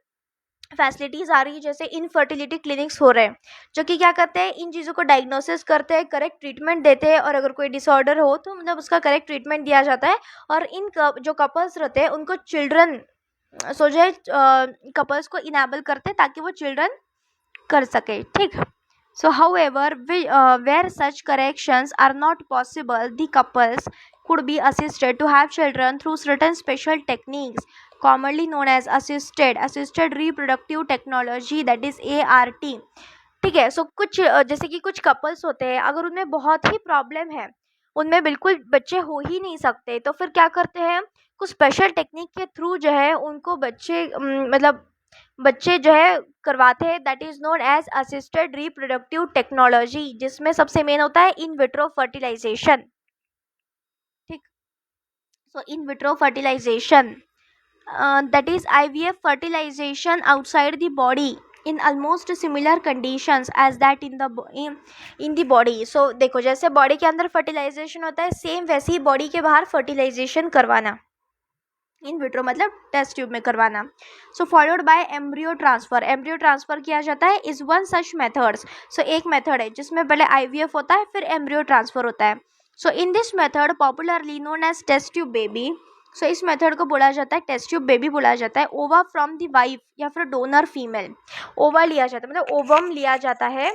आ रही है, जैसे इनफर्टिलिटी क्लिनिक्स हो रहे हैं जो कि क्या करते हैं, इन चीज़ों को डायग्नोसिस करते हैं, करेक्ट ट्रीटमेंट देते हैं, और अगर कोई डिसऑर्डर हो तो मतलब उसका करेक्ट ट्रीटमेंट दिया जाता है। और इन जो कपल्स रहते हैं उनको चिल्ड्रन जो है कपल्स को इनेबल करते हैं ताकि वो चिल्ड्रन कर सके। ठीक, so however where such corrections are not possible the couples could be assisted to have children through certain special techniques commonly known as assisted reproductive technology, that is ART। ठीक है, सो कुछ जैसे कि कुछ कपल्स होते हैं अगर उनमें बहुत ही प्रॉब्लम है, उनमें बिल्कुल बच्चे हो ही नहीं सकते, तो फिर क्या करते हैं, कुछ स्पेशल टेक्निक के थ्रू जो है उनको बच्चे जो है करवाते हैं, that is known as assisted reproductive technology, जिसमें सबसे मेन होता है इन विट्रो फर्टिलाइजेशन। ठीक, so in vitro fertilisation that is IVF fertilization outside the body in almost similar conditions as that in the body। so देखो जैसे body के अंदर fertilisation होता है सेम वैसे ही बॉडी के बाहर फर्टिलाइजेशन करवाना, इन विट्रो मतलब टेस्ट ट्यूब में करवाना। So followed by embryo transfer. Embryo transfer किया जाता है इज वन सच मेथड्स। सो एक मेथड है जिसमें पहले IVF होता है फिर एम्ब्रियो ट्रांसफर होता है। So in this method popularly known as test tube baby, so इस मेथड को बोला जाता है टेस्ट ट्यूब बेबी बोला जाता है। ओवा फ्रॉम द वाइफ या फिर डोनर फीमेल, ओवा लिया जाता है मतलब ओवम लिया जाता है,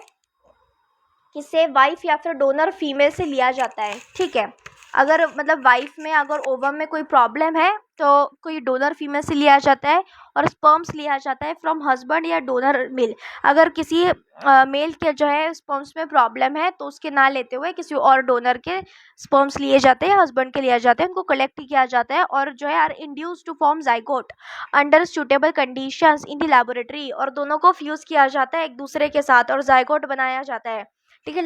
किससे, वाइफ या फिर डोनर फीमेल से लिया जाता है, ठीक है। अगर मतलब वाइफ में अगर ओवम में कोई प्रॉब्लम है तो कोई डोनर फीमेल से लिया जाता है, और स्पर्म्स लिया जाता है फ्रॉम हस्बैंड या डोनर मेल। अगर किसी मेल के जो है स्पर्म्स में प्रॉब्लम है तो उसके ना लेते हुए किसी और डोनर के स्पर्म्स लिए जाते हैं, हस्बैंड के लिए जाते हैं, उनको कलेक्ट किया जाता है और जो है are induce to form zygote under suitable conditions in the laboratory, और दोनों को फ्यूज किया जाता है एक दूसरे के साथ और जाइगोट बनाया जाता है, ठीक है,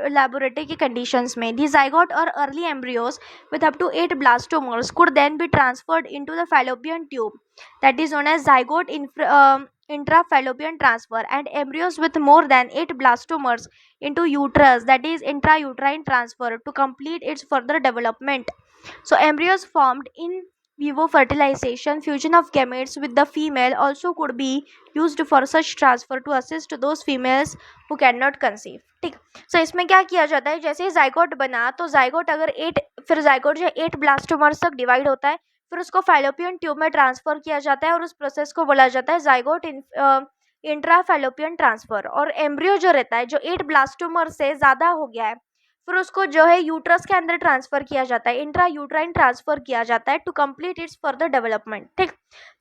लैबोरेटरी की कंडीशंस में। दी जाइगोट और early embryos with up to 8 blastomers could then be transferred into the fallopian tube, that is known as zygote intrafallopian transfer, and embryos with more than 8 blastomers into uterus, that is intrauterine transfer, to complete its further development. So embryos formed in vivo fertilization, fusion of gametes with the female also could be used for such transfer to assist those females who cannot conceive, ठीक। सो इसमें क्या किया जाता है, जैसे ही zygote बना तो zygote अगर 8, फिर जाइगोट जो 8 ब्लास्टोमर्स तक डिवाइड होता है, फिर उसको फैलोपियन ट्यूब में ट्रांसफर किया जाता है और उस प्रोसेस को बोला जाता है जाइगोट इंट्रा फैलोपियन ट्रांसफर। और एम्ब्रियो जो रहता है जो 8 ब्लास्टोमर से ज़्यादा हो गया है, फिर उसको जो है यूट्रस के अंदर ट्रांसफर किया जाता है, इंट्रा यूट्राइन ट्रांसफर किया जाता है to complete its further development, ठीक।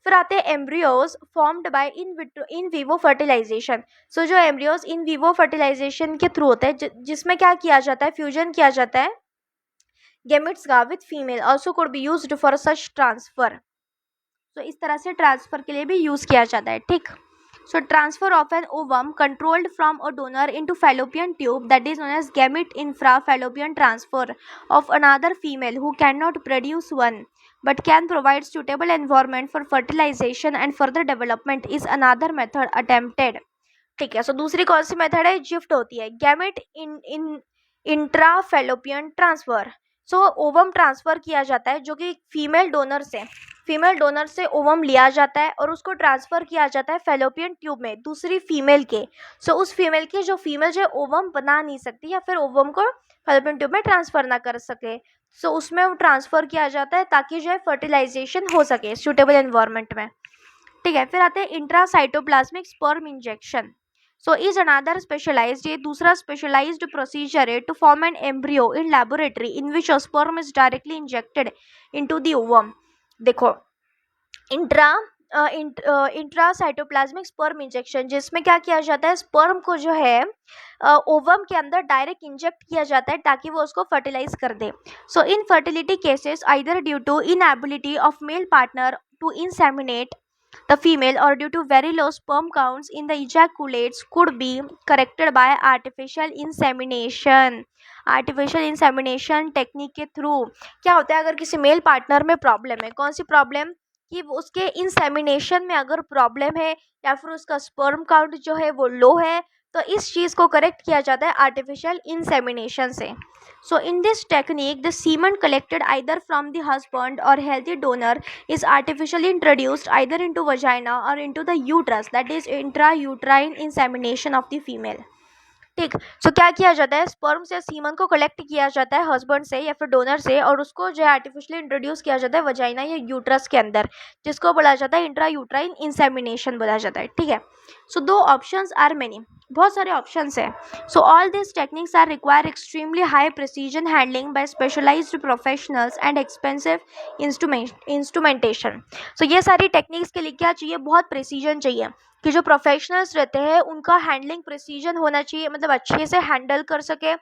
फिर आते हैं embryos formed by in vivo fertilisation. So जो एम्ब्रियोज इन वीवो फर्टिलाइजेशन के थ्रू होते हैं, जिसमें क्या किया जाता है, फ्यूजन किया जाता है गेमेट्स का with female, also could be used for such transfer. तो इस तरह से ट्रांसफर के लिए भी यूज किया जाता है, ठीक। So transfer of an ovum controlled from a donor into fallopian tube, that is known as gamete infrafallopian transfer of another female who cannot produce one but can provide suitable environment for fertilization and further development is another method attempted, ठीक है। सो दूसरी कौन सी method है, gift होती है, gamete इन intrafallopian transfer. सो ovum transfer किया जाता है जो कि फीमेल डोनर से ओवम लिया जाता है और उसको ट्रांसफर किया जाता है फेलोपियन ट्यूब में दूसरी फीमेल के। सो उस फीमेल की जो फीमेल जो ओवम बना नहीं सकती या फिर ओवम को फेलोपियन ट्यूब में ट्रांसफर ना कर सके, सो उसमें वो ट्रांसफर किया जाता है ताकि जो है फर्टिलाइजेशन हो सके सूटेबल एनवायरनमेंट में, ठीक है। फिर आते हैं intracytoplasmic sperm injection. So is another specialised, ये दूसरा स्पेशलाइज्ड प्रोसीजर है to form an embryo in laboratory in which sperm is directly injected into the ovum. देखो इंट्रासाइटोप्लाज्मिक स्पर्म इंजेक्शन, जिसमें क्या किया जाता है, स्पर्म को जो है ओवम के अंदर डायरेक्ट इंजेक्ट किया जाता है ताकि वो उसको फर्टिलाइज कर दे। So infertility cases either due to inability of male partner to inseminate the female or due to very low sperm counts in the ejaculates could be corrected by artificial insemination। Artificial insemination technique के through क्या होता है, अगर किसी male partner में problem है, कौन सी problem, कि उसके इंसेमिनेशन में अगर प्रॉब्लम है या फिर उसका स्पर्म काउंट जो है वो लो है, तो इस चीज़ को करेक्ट किया जाता है आर्टिफिशियल इंसेमिनेशन से। So in this technique, the semen collected either from the husband or healthy donor is artificially introduced either into vagina or into the uterus, that is intrauterine insemination of the female, ठीक। सो क्या किया जाता है, sperm से semen को collect किया जाता है हस्बैंड से या फिर डोनर से और उसको जो है आर्टिफिशियली इंट्रोड्यूस किया जाता है वजाइना या यूट्रस के अंदर, जिसको बोला जाता है इंट्रायूट्राइन इंसेमिनेशन बोला जाता है, ठीक है। सो दो ऑप्शंस आर मेनी, बहुत सारे ऑप्शंस हैं। So all this techniques are require extremely high precision handling by specialised professionals and expensive instrumentation. So ये सारी टेक्निक्स के लिए क्या चाहिए, बहुत प्रिसीजन चाहिए, कि जो प्रोफेशनल्स रहते हैं उनका हैंडलिंग प्रिसीजन होना चाहिए, मतलब अच्छे से हैंडल कर सके,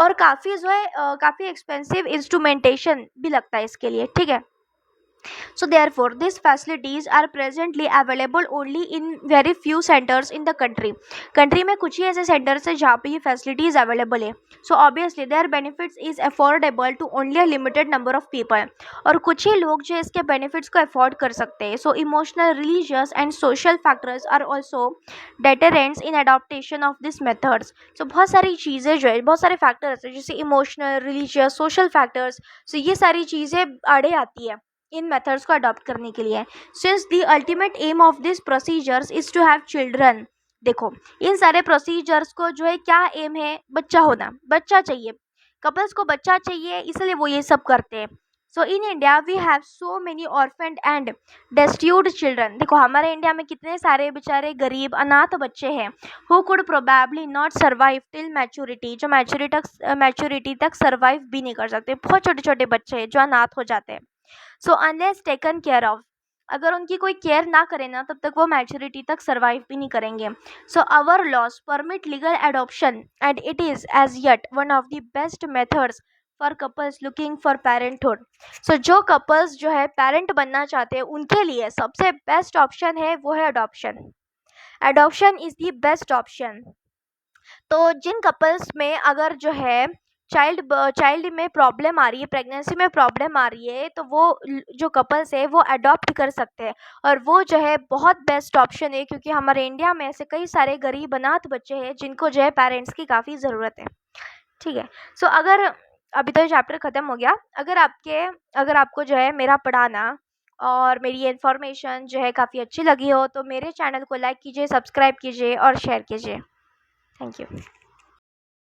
और काफ़ी जो है काफ़ी एक्सपेंसिव इंस्ट्रूमेंटेशन भी लगता है इसके लिए, ठीक है। So therefore these facilities are presently available only in very few centers in the country में कुछ ही ऐसे centers हैं जहाँ पे ये facilities available है। So obviously their benefits is affordable to only a limited number of people, और कुछ ही लोग जो इसके benefits को afford कर सकते हैं। So emotional, religious and social factors are also deterrents in adoption of these methods। So बहुत सारी चीज़ें जो है, बहुत सारे factors हैं जैसे emotional, religious, social factors, so ये सारी चीज़ें आड़े आती है इन मेथड्स को अडॉप्ट करने के लिए। Since the ultimate aim of this procedures is to have children. देखो इन सारे प्रोसीजर्स को जो है क्या एम है, बच्चा होना, बच्चा चाहिए, कपल्स को बच्चा चाहिए, इसलिए वो ये सब करते हैं। So in India we have so many orphaned and destitute children. देखो हमारे इंडिया में कितने सारे बेचारे गरीब अनाथ बच्चे हैं who could probably not survive till maturity, जो मैच्योरिटी तक सर्वाइव भी नहीं कर सकते। बहुत छोटे छोटे बच्चे हैं जो अनाथ हो जाते हैं। So unless taken care of, अगर उनकी कोई केयर ना करे ना तब तक वो मैच्योरिटी तक सर्वाइव भी नहीं करेंगे। So our laws permit legal adoption and it is as yet one of the best methods for couples looking for parenthood. सो जो कपल्स जो है पेरेंट बनना चाहते हैं उनके लिए सबसे बेस्ट ऑप्शन है वो है adoption. Adoption is the best option. तो जिन कपल्स में अगर जो है चाइल्ड में प्रॉब्लम आ रही है, प्रेगनेंसी में प्रॉब्लम आ रही है, तो वो जो कपल्स है वो अडॉप्ट कर सकते हैं और वो जो है बहुत बेस्ट ऑप्शन है, क्योंकि हमारे इंडिया में ऐसे कई सारे गरीब अनाथ बच्चे हैं जिनको जो है पेरेंट्स की काफ़ी ज़रूरत है। ठीक है। सो अगर अभी तो चैप्टर ख़त्म हो गया, अगर आपको जो है मेरा पढ़ाना और मेरी ये इन्फॉर्मेशन जो है काफ़ी अच्छी लगी हो तो मेरे चैनल को लाइक कीजिए, सब्सक्राइब कीजिए और शेयर कीजिए। Thank you.